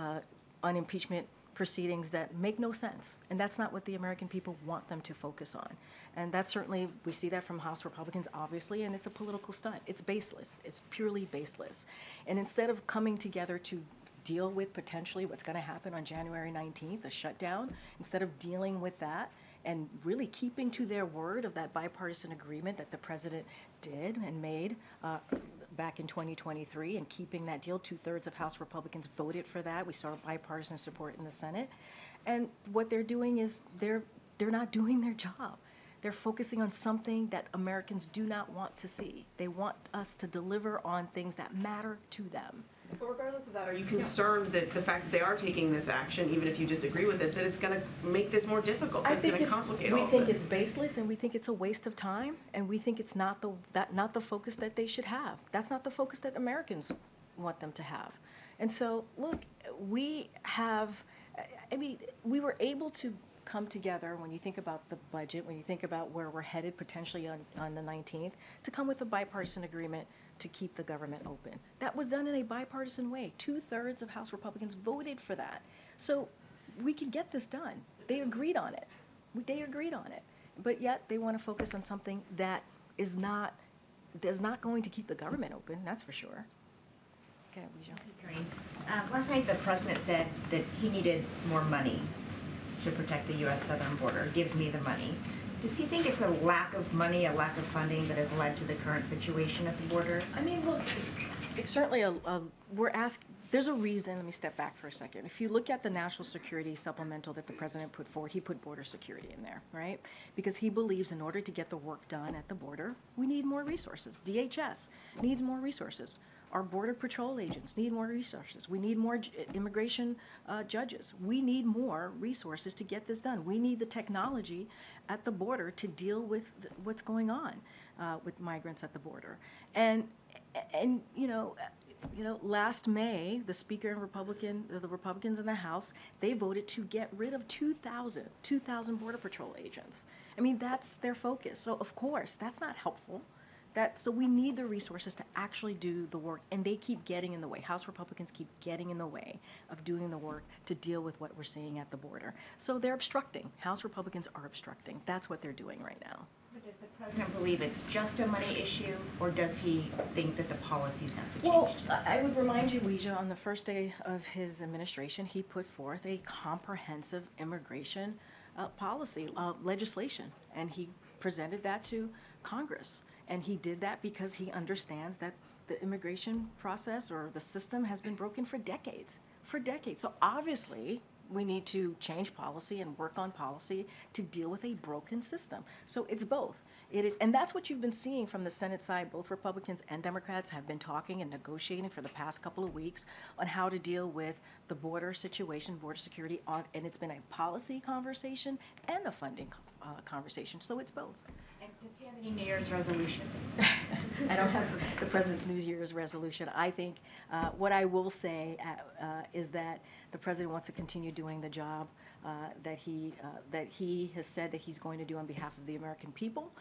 impeachment proceedings that make no sense. And that's not what the American people want them to focus on. And that's certainly, we see that from House Republicans, obviously, and it's a political stunt. It's baseless. It's purely baseless. And instead of coming together to deal with potentially what's going to happen on January 19th, a shutdown, instead of dealing with that and really keeping to their word of that bipartisan agreement that the president did and made back in 2023, and keeping that deal, 2/3 of House Republicans voted for that. We saw bipartisan support in the Senate. And what they're doing is they're not doing their job. They're focusing on something that Americans do not want to see. They want us to deliver on things that matter to them. But regardless of that, are you concerned that the fact that they are taking this action, even if you disagree with it, that it's going to make this more difficult, that it's going to complicate all of this? We think it's baseless, and we think it's a waste of time, and we think it's not the focus that they should have. That's not the focus that Americans want them to have. And so, look, we were able to come together, when you think about the budget, when you think about where we're headed potentially on the 19th, to come with a bipartisan agreement to keep the government open. That was done in a bipartisan way. 2/3 of House Republicans voted for that. So we could get this done. They agreed on it. But yet they want to focus on something that is not going to keep the government open, that's for sure. Okay, Karine. Last night the president said that he needed more money to protect the U.S. southern border. Give me the money. Does he think it's a lack of money, a lack of funding that has led to the current situation at the border? I mean, look, it's certainly there's a reason. Let me step back for a second. If you look at the national security supplemental that the president put forward, he put border security in there, right? Because he believes in order to get the work done at the border, we need more resources. DHS needs more resources. Our Border Patrol agents need more resources. We need more immigration judges. We need more resources to get this done. We need the technology at the border to deal with what's going on with migrants at the border. And last May, the Speaker and the Republicans in the House, they voted to get rid of 2,000 Border Patrol agents. I mean, that's their focus. So of course, that's not helpful. So we need the resources to actually do the work, and they keep getting in the way. House Republicans keep getting in the way of doing the work to deal with what we're seeing at the border. So they're obstructing. House Republicans are obstructing. That's what they're doing right now. But does the president believe it's just a money issue, or does he think that the policies have to change? Well, I would remind you, Weijia, on the first day of his administration, he put forth a comprehensive immigration policy, legislation, and he presented that to Congress. And he did that because he understands that the immigration process or the system has been broken for decades. So obviously, we need to change policy and work on policy to deal with a broken system. So it's both. It is, and that's what you've been seeing from the Senate side. Both Republicans and Democrats have been talking and negotiating for the past couple of weeks on how to deal with the border situation, border security, and it's been a policy conversation and a funding conversation. So it's both. And does he have any New Year's resolutions? I don't have the president's New Year's resolution. I think what I will say is that the president wants to continue doing the job that he has said that he's going to do on behalf of the American people.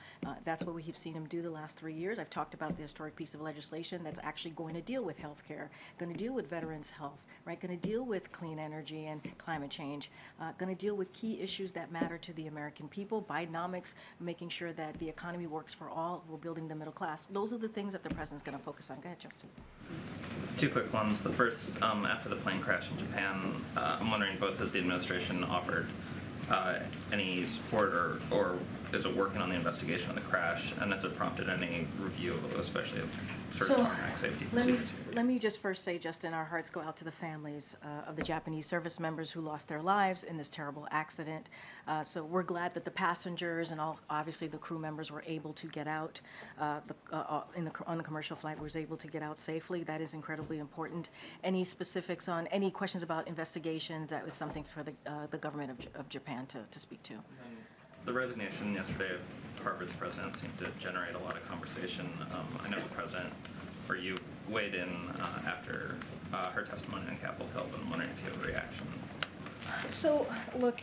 That's what we've seen him do the last 3 years. I've talked about the historic piece of legislation that's actually going to deal with health care, going to deal with veterans' health, right? Going to deal with clean energy and climate change, going to deal with key issues that matter to the American people, Bidenomics, making sure that the economy works for all, we're building the middle class. Those are the things that the president's going to focus on. Go ahead, Justin. Two quick ones. The first, after the plane crash in Japan, I'm wondering both has the administration offered any support or is it working on the investigation of the crash, and has it prompted any review, especially of certain tarmac safety procedures? Let me just first say, Justin, our hearts go out to the families of the Japanese service members who lost their lives in this terrible accident. So we're glad that the passengers and obviously the crew members were able to get out on the commercial flight was able to get out safely. That is incredibly important. Any specifics on any questions about investigations, that was something for the government of Japan to speak to. The resignation yesterday of Harvard's president seemed to generate a lot of conversation. I know the president, or you, weighed in after her testimony on Capitol Hill, but I'm wondering if you have a reaction. So, look,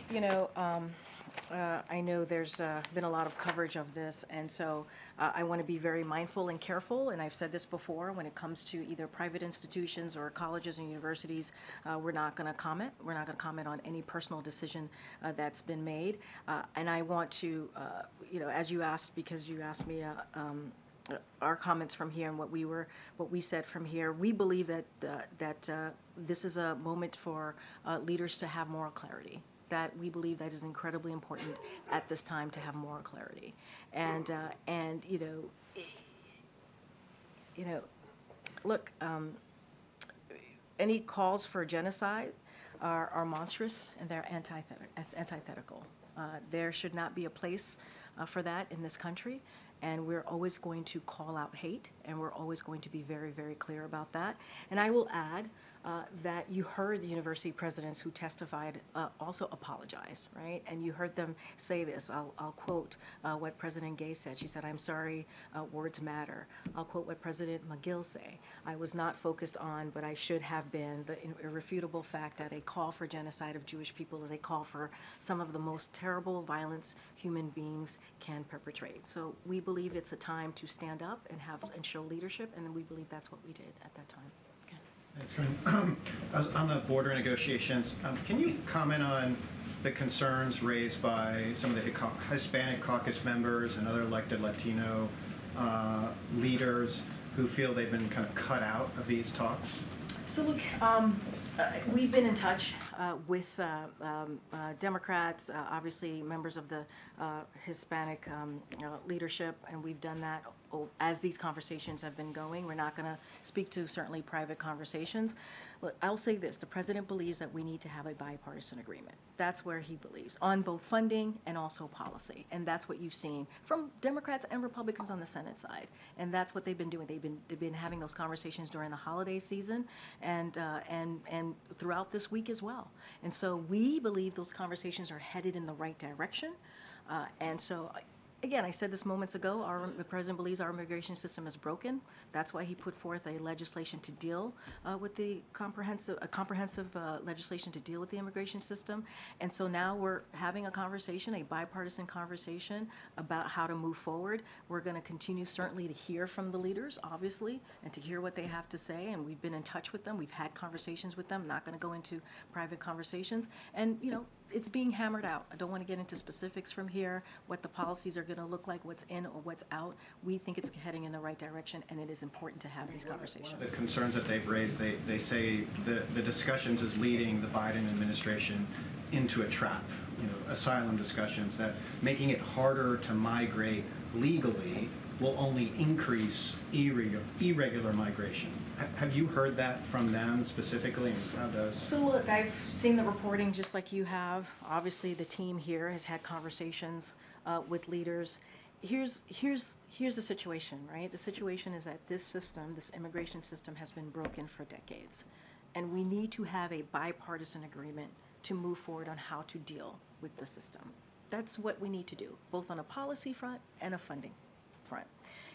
I know there's been a lot of coverage of this, and so I want to be very mindful and careful, and I've said this before, when it comes to either private institutions or colleges and universities, we're not going to comment. We're not going to comment on any personal decision that's been made. And I want to, as you asked, because you asked me our comments from here and what we said from here, we believe that this is a moment for leaders to have moral clarity. That we believe that is incredibly important at this time to have moral clarity, and look, any calls for genocide are monstrous and they're antithetical. There should not be a place for that in this country, and we're always going to call out hate, and we're always going to be very, very clear about that. And I will add that you heard the university presidents who testified also apologize, right? And you heard them say this. I'll quote what President Gay said. She said, "I'm sorry, words matter." I'll quote what President McGill said. "I was not focused on, but I should have been, the irrefutable fact that a call for genocide of Jewish people is a call for some of the most terrible violence human beings can perpetrate." So we believe it's a time to stand up and show leadership, and we believe that's what we did at that time. Thanks, Karine. On the border negotiations, can you comment on the concerns raised by some of the Hispanic caucus members and other elected Latino leaders who feel they've been kind of cut out of these talks? So look, we've been in touch with Democrats, obviously members of the Hispanic leadership, and we've done that as these conversations have been going. We're not going to speak to certainly private conversations. Look, I'll say this, the president believes that we need to have a bipartisan agreement. That's where he believes, on both funding and also policy. And that's what you've seen from Democrats and Republicans on the Senate side. And that's what they've been doing. They've been having those conversations during the holiday season and throughout this week as well. And so we believe those conversations are headed in the right direction. And so, again, I said this moments ago, the president believes our immigration system is broken. That's why he put forth a legislation to deal with the comprehensive legislation to deal with the immigration system. And so now we're having a conversation, a bipartisan conversation about how to move forward. We're going to continue certainly to hear from the leaders, obviously, and to hear what they have to say. And we've been in touch with them. We've had conversations with them. Not going to go into private conversations. And, you know, it's being hammered out. I don't want to get into specifics from here, what the policies are going to look like, what's in or what's out. We think it's heading in the right direction, and it is important to have these conversations. One of the concerns that they've raised, they say the discussions is leading the Biden administration into a trap. You know, asylum discussions, that making it harder to migrate legally will only increase irregular migration. Have you heard that from them specifically? And how does? So look, I've seen the reporting just like you have. Obviously, the team here has had conversations with leaders. Here's the situation, right? The situation is that this system, this immigration system, has been broken for decades, and we need to have a bipartisan agreement to move forward on how to deal with the system. That's what we need to do, both on a policy front and a funding front.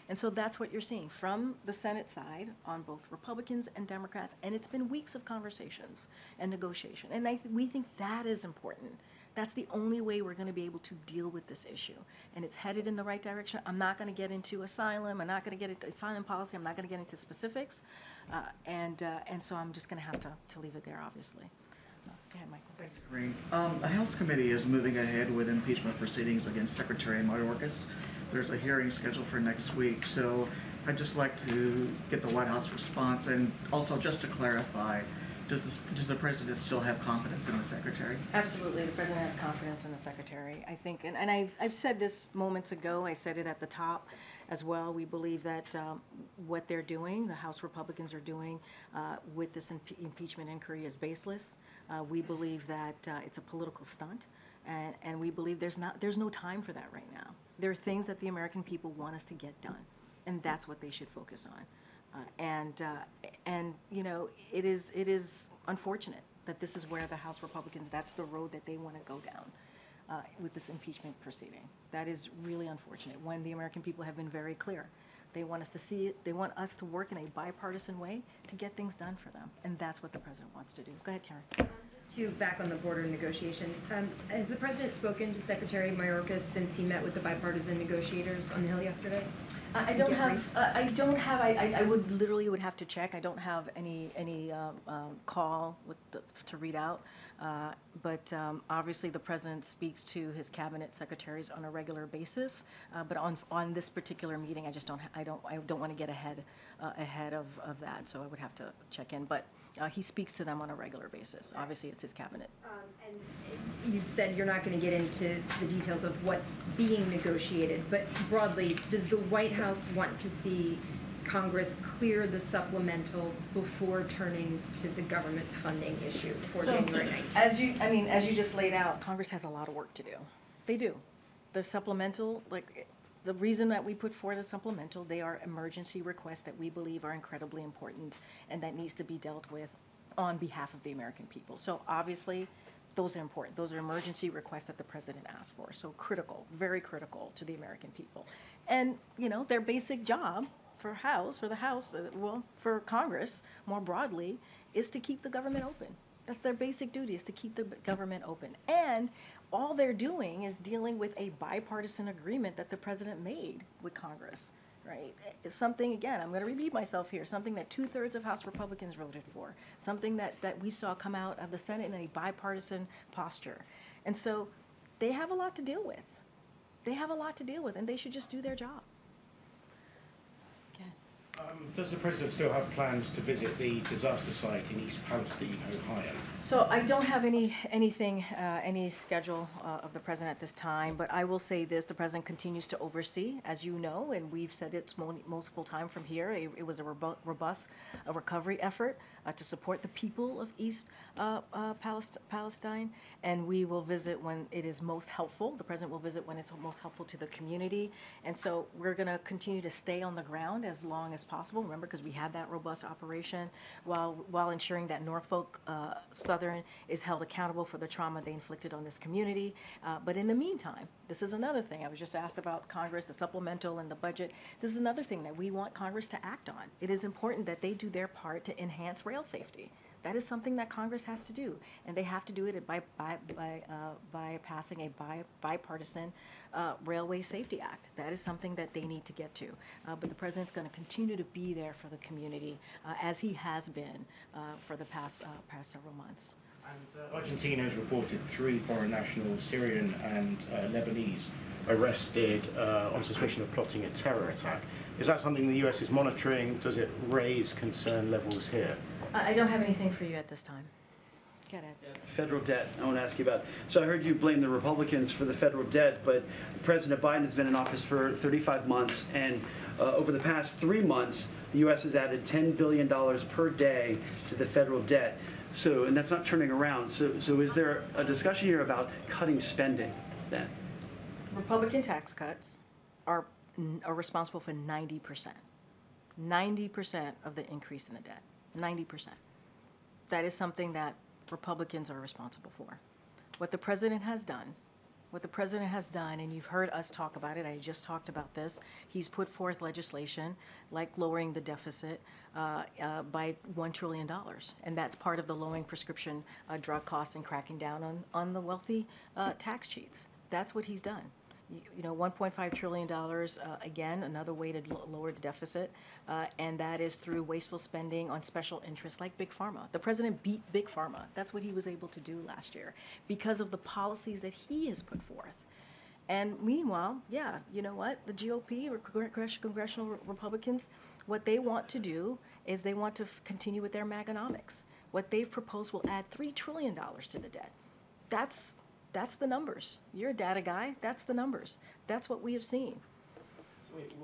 And so that's what you're seeing from the Senate side on both Republicans and Democrats, and it's been weeks of conversations and negotiation. And we think that is important. That's the only way we're going to be able to deal with this issue. And it's headed in the right direction. I'm not going to get into asylum. I'm not going to get into asylum policy. I'm not going to get into specifics. And so I'm just going to have to leave it there, obviously. Go ahead, Michael. Thanks, Karine. The House committee is moving ahead with impeachment proceedings against Secretary Mayorkas. There's a hearing scheduled for next week, so I'd just like to get the White House response, and also just to clarify, does the president still have confidence in the secretary? Absolutely, the president has confidence in the secretary. I think, and I've said this moments ago. I said it at the top as well. We believe that what they're doing, the House Republicans are doing with this impeachment inquiry, is baseless. We believe that it's a political stunt, and we believe there's no time for that right now. There are things that the American people want us to get done, and that's what they should focus on. And you know, it is unfortunate that this is where the House Republicans, that's the road that they want to go down with this impeachment proceeding. That is really unfortunate when the American people have been very clear. They want us to see it. They want us to work in a bipartisan way to get things done for them, and that's what the president wants to do. Go ahead, Karen. Back on the border negotiations, has the president spoken to Secretary Mayorkas since he met with the bipartisan negotiators on the Hill yesterday? I would literally have to check. I don't have any call to read out. But obviously the president speaks to his cabinet secretaries on a regular basis. But on this particular meeting, I don't want to get ahead of that. So I would have to check in. But he speaks to them on a regular basis. Obviously, it's his cabinet. And you've said you're not going to get into the details of what's being negotiated, but broadly, does the White House want to see Congress clear the supplemental before turning to the government funding issue before January 19th? As you just laid out, Congress has a lot of work to do. They do. The supplemental, the reason that we put forward a supplemental, they are emergency requests that we believe are incredibly important and that needs to be dealt with on behalf of the American people. So obviously, those are important. Those are emergency requests that the president asked for. So critical, very critical to the American people. And, you know, their basic job for Congress more broadly is to keep the government open. That's their basic duty, is to keep the government open. And all they're doing is dealing with a bipartisan agreement that the president made with Congress, right? It's something, again, I'm going to repeat myself here, something that 2/3 of House Republicans voted for, something that we saw come out of the Senate in a bipartisan posture. And so they have a lot to deal with. They have a lot to deal with, and they should just do their job. Does the President still have plans to visit the disaster site in East Palestine, Ohio? So I don't have any schedule of the President at this time, but I will say this: the President continues to oversee, as you know, and we've said it multiple times from here. It was a robust recovery effort to support the people of East Palestine, and we will visit when it is most helpful. The President will visit when it's most helpful to the community, and so we're going to continue to stay on the ground as long as possible. Remember, because we have that robust operation, while ensuring that Norfolk Southern is held accountable for the trauma they inflicted on this community. But in the meantime, this is another thing. I was just asked about Congress, the supplemental and the budget. This is another thing that we want Congress to act on. It is important that they do their part to enhance rail safety. That is something that Congress has to do, and they have to do it by passing a bipartisan Railway Safety Act. That is something that they need to get to. But the President's going to continue to be there for the community, as he has been for the past several months. And Argentina has reported 3 foreign nationals, Syrian and Lebanese, arrested on suspicion of plotting a terror attack. Is that something the US is monitoring? Does it raise concern levels here? I don't have anything for you at this time. Go ahead. Federal debt, I want to ask you about. So I heard you blame the Republicans for the federal debt, but President Biden has been in office for 35 months, and over the past 3 months, the U.S. has added $10 billion per day to the federal debt. So, and that's not turning around. So is there a discussion here about cutting spending then? Republican tax cuts are responsible for 90%. 90% of the increase in the debt. 90%. That is something that Republicans are responsible for. What the President has done, and you've heard us talk about it, I just talked about this, he's put forth legislation like lowering the deficit by $1 trillion. And that's part of the lowering prescription drug costs and cracking down on the wealthy tax cheats. That's what he's done. You know, $1.5 trillion, again, another way to lower the deficit, and that is through wasteful spending on special interests like Big Pharma. The President beat Big Pharma. That's what he was able to do last year because of the policies that he has put forth. And meanwhile, yeah, you know what? The GOP, or congressional Republicans, what they want to do is they want to continue with their Maganomics. What they've proposed will add $3 trillion to the debt. That's the numbers. You're a data guy. That's the numbers. That's what we have seen.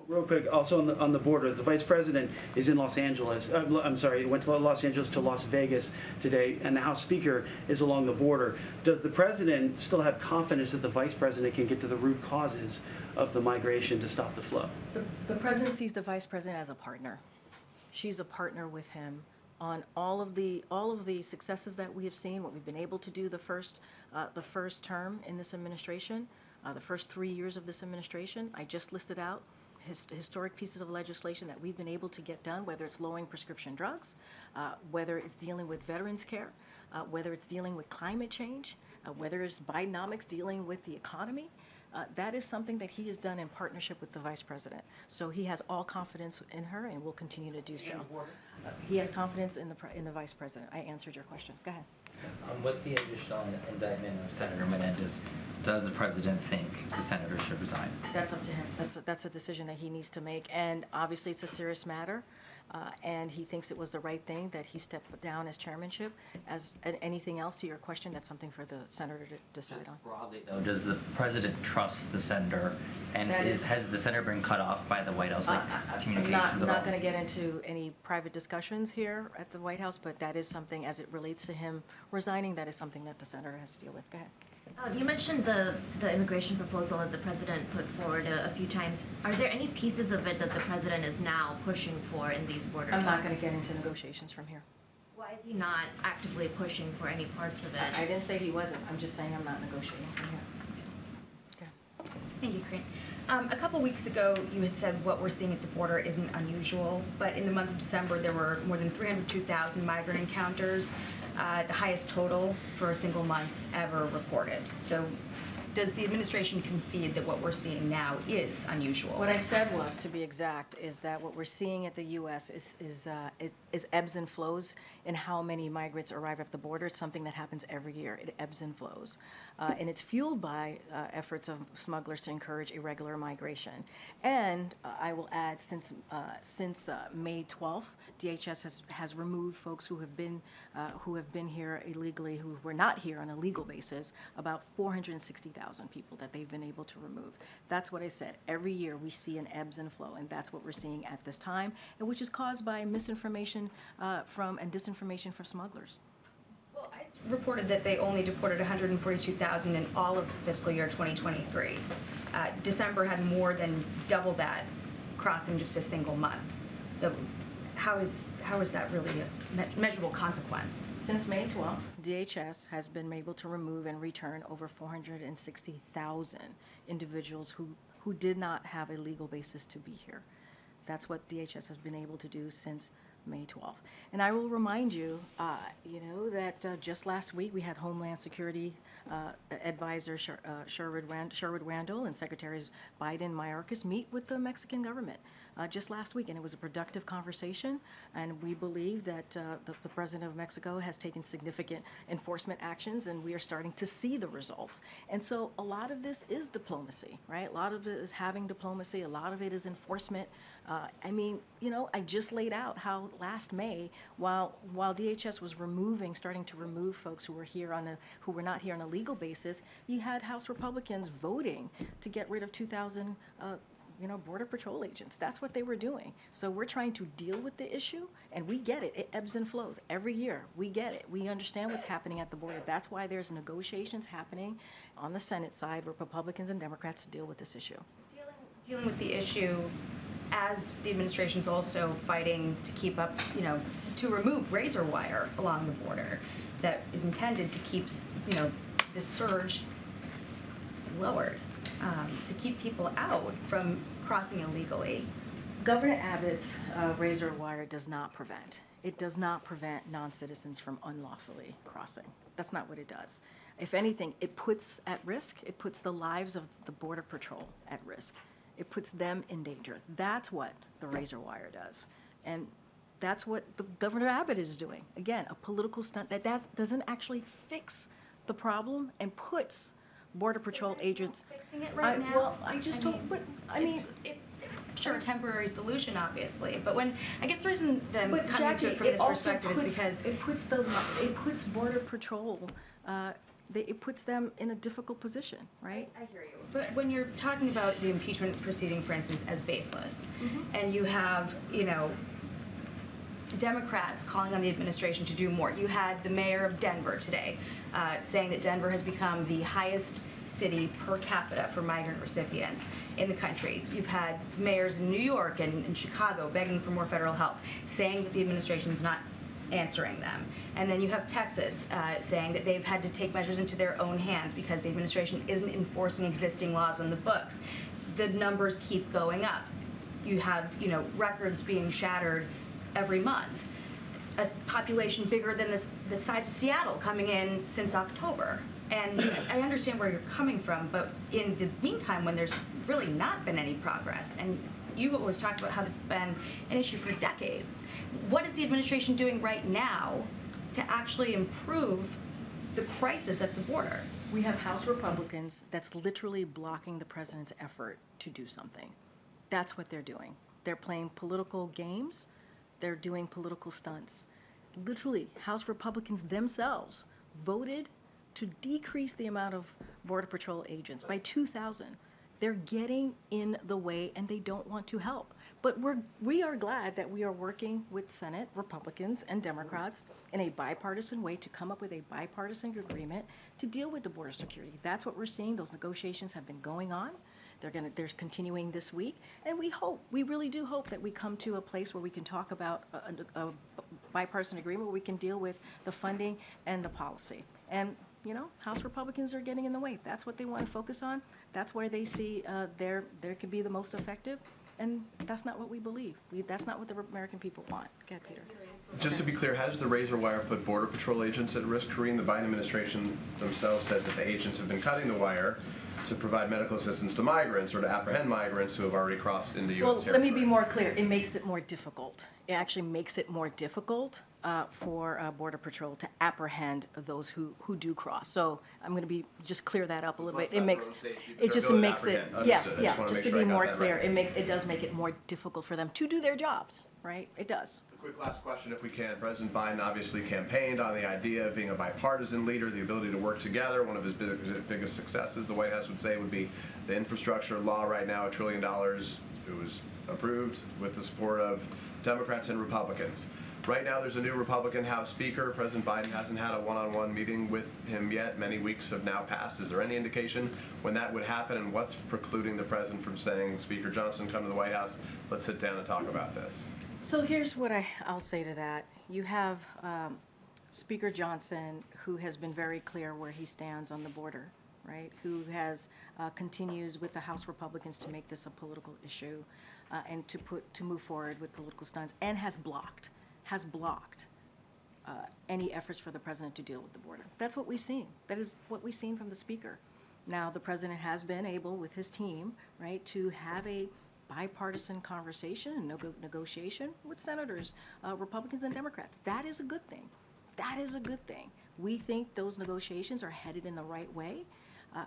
Real quick, also on the border, the Vice President is in Los Angeles. Went to Los Angeles to Las Vegas today, and the House Speaker is along the border. Does the President still have confidence that the Vice President can get to the root causes of the migration to stop the flow? The President sees the Vice President as a partner. She's a partner with him on all of the successes that we have seen, what we've been able to do the first term in this administration, the first 3 years of this administration. I just listed out historic pieces of legislation that we've been able to get done, whether it's lowering prescription drugs, whether it's dealing with veterans care, whether it's dealing with climate change, whether it's Bidenomics dealing with the economy. That is something that he has done in partnership with the Vice President. So he has all confidence in her and will continue to do so. He has confidence in the Vice President. I answered your question. Go ahead. With the additional indictment of Senator Menendez, does the President think the senator should resign? That's up to him. That's a decision that he needs to make. And obviously it's a serious matter. And he thinks it was the right thing that he stepped down as chairmanship. As anything else to your question, that's something for the senator to decide on. Broadly, though, does the President trust the senator? And has the senator been cut off by the White House, like communications at all? I'm not going to get into any private discussions here at the White House, but that is something, as it relates to him resigning, that is something that the senator has to deal with. Go ahead. You mentioned the immigration proposal that the president put forward a few times. Are there any pieces of it that the president is now pushing for in these border talks? I'm not going to get into negotiations from here. Why is he not actively pushing for any parts of it? I didn't say he wasn't. I'm just saying I'm not negotiating from here. Okay. Thank you, Karine. A couple weeks ago, you had said what we're seeing at the border isn't unusual, but in the month of December, there were more than 302,000 migrant encounters, the highest total for a single month ever reported. So does the administration concede that what we're seeing now is unusual? What I said was, to be exact, is that what we're seeing at the U.S. is ebbs and flows in how many migrants arrive at the border. It's something that happens every year. It ebbs and flows. And it's fueled by efforts of smugglers to encourage irregular migration. And I will add, since May 12th, DHS has removed folks who have been here illegally, who were not here on a legal basis, about 460,000 people that they've been able to remove. That's what I said. Every year we see an ebbs and flow, and that's what we're seeing at this time, and which is caused by misinformation and disinformation from smugglers. Well, ICE reported that they only deported 142,000 in all of fiscal year 2023. December had more than double that crossing just a single month. So how is that really a measurable consequence? Since May 12th, DHS has been able to remove and return over 460,000 individuals who did not have a legal basis to be here. That's what DHS has been able to do since May 12th. And I will remind you, that just last week we had Homeland Security Advisor Sherwood Randall and Secretaries Biden and Mayorkas meet with the Mexican government just last week, and it was a productive conversation. And we believe that the President of Mexico has taken significant enforcement actions, and we are starting to see the results. And so a lot of this is diplomacy, right? A lot of it is having diplomacy. A lot of it is enforcement. I just laid out how last May, while DHS was starting to remove folks who were not here on a legal basis, you had House Republicans voting to get rid of 2,000 Border Patrol agents. That's what they were doing. So we're trying to deal with the issue, and we get it. It ebbs and flows every year. We get it. We understand what's happening at the border. That's why there's negotiations happening on the Senate side with Republicans and Democrats to deal with this issue. Dealing with the issue as the administration's also fighting to keep up, to remove razor wire along the border that is intended to keep, this surge lowered, to keep people out from crossing illegally. Governor Abbott's razor wire does not prevent. It does not prevent non-citizens from unlawfully crossing. That's not what it does. If anything, it puts at risk, it puts the lives of the Border Patrol at risk. It puts them in danger. That's what the razor wire does. And that's what the Governor Abbott is doing. Again, a political stunt that doesn't actually fix the problem and puts Border Patrol agents fixing it right now. Well, I just hope, but sure, a temporary solution, obviously. But I guess the reason that I'm coming Jackie, to it from this perspective is because it puts Border Patrol. It puts them in a difficult position, right? I hear you. But when you're talking about the impeachment proceeding, for instance, as baseless, and you have, Democrats calling on the administration to do more. You had the mayor of Denver today saying that Denver has become the highest city per capita for migrant recipients in the country. You've had mayors in New York and Chicago begging for more federal help, saying that the administration is not answering them. And then you have Texas saying that they've had to take measures into their own hands because the administration isn't enforcing existing laws on the books. The numbers keep going up. You have, records being shattered every month. A population bigger than the size of Seattle coming in since October. And I understand where you're coming from, but in the meantime, when there's really not been any progress, and you've always talked about how this has been an issue for decades, what is the administration doing right now to actually improve the crisis at the border? We have House Republicans that's literally blocking the president's effort to do something. That's what they're doing. They're playing political games. They're doing political stunts. Literally, House Republicans themselves voted to decrease the amount of Border Patrol agents by 2,000. They're getting in the way, and they don't want to help. But we are glad that we are working with Senate Republicans and Democrats in a bipartisan way to come up with a bipartisan agreement to deal with the border security. That's what we're seeing. Those negotiations have been going on. They're continuing this week, and we really do hope that we come to a place where we can talk about a bipartisan agreement where we can deal with the funding and the policy. And House Republicans are getting in the way. That's what they want to focus on. That's where they see there could be the most effective, and that's not what we believe. That's not what the American people want. Go ahead, Peter. Just to be clear, how does the razor wire put Border Patrol agents at risk, Karine? The Biden administration themselves said that the agents have been cutting the wire to provide medical assistance to migrants or to apprehend migrants who have already crossed into U.S. territory. Well, let me be more clear. It makes it more difficult. It actually makes it more difficult for Border Patrol to apprehend those who do cross. So I'm going to be just clear that up a little bit. It makes it just makes it just to be more clear. It does make it more difficult for them to do their jobs, right? It does. A quick last question, if we can. President Biden obviously campaigned on the idea of being a bipartisan leader, the ability to work together. One of his biggest successes, the White House would say, would be the infrastructure law right now, $1 trillion. It was approved with the support of Democrats and Republicans. Right now, there's a new Republican House Speaker. President Biden hasn't had a one-on-one meeting with him yet. Many weeks have now passed. Is there any indication when that would happen, and what's precluding the president from saying, Speaker Johnson, come to the White House, let's sit down and talk about this? So here's what I'll say to that. You have Speaker Johnson, who has been very clear where he stands on the border, right? Who has continues with the House Republicans to make this a political issue and to move forward with political stunts, and has blocked any efforts for the president to deal with the border. That's what we've seen. That is what we've seen from the speaker. Now, the president has been able, with his team, right, to have a bipartisan conversation and negotiation with senators, Republicans and Democrats. That is a good thing. That is a good thing. We think those negotiations are headed in the right way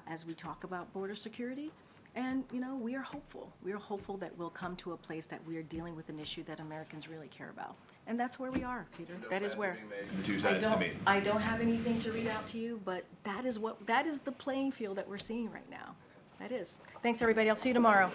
as we talk about border security. And, you know, we are hopeful. We are hopeful that we'll come to a place that we are dealing with an issue that Americans really care about. And that's where we are, Peter. So that is where the two sides to meet. I don't have anything to read out to you, but that is the playing field that we're seeing right now. That is. Thanks, everybody. I'll see you tomorrow.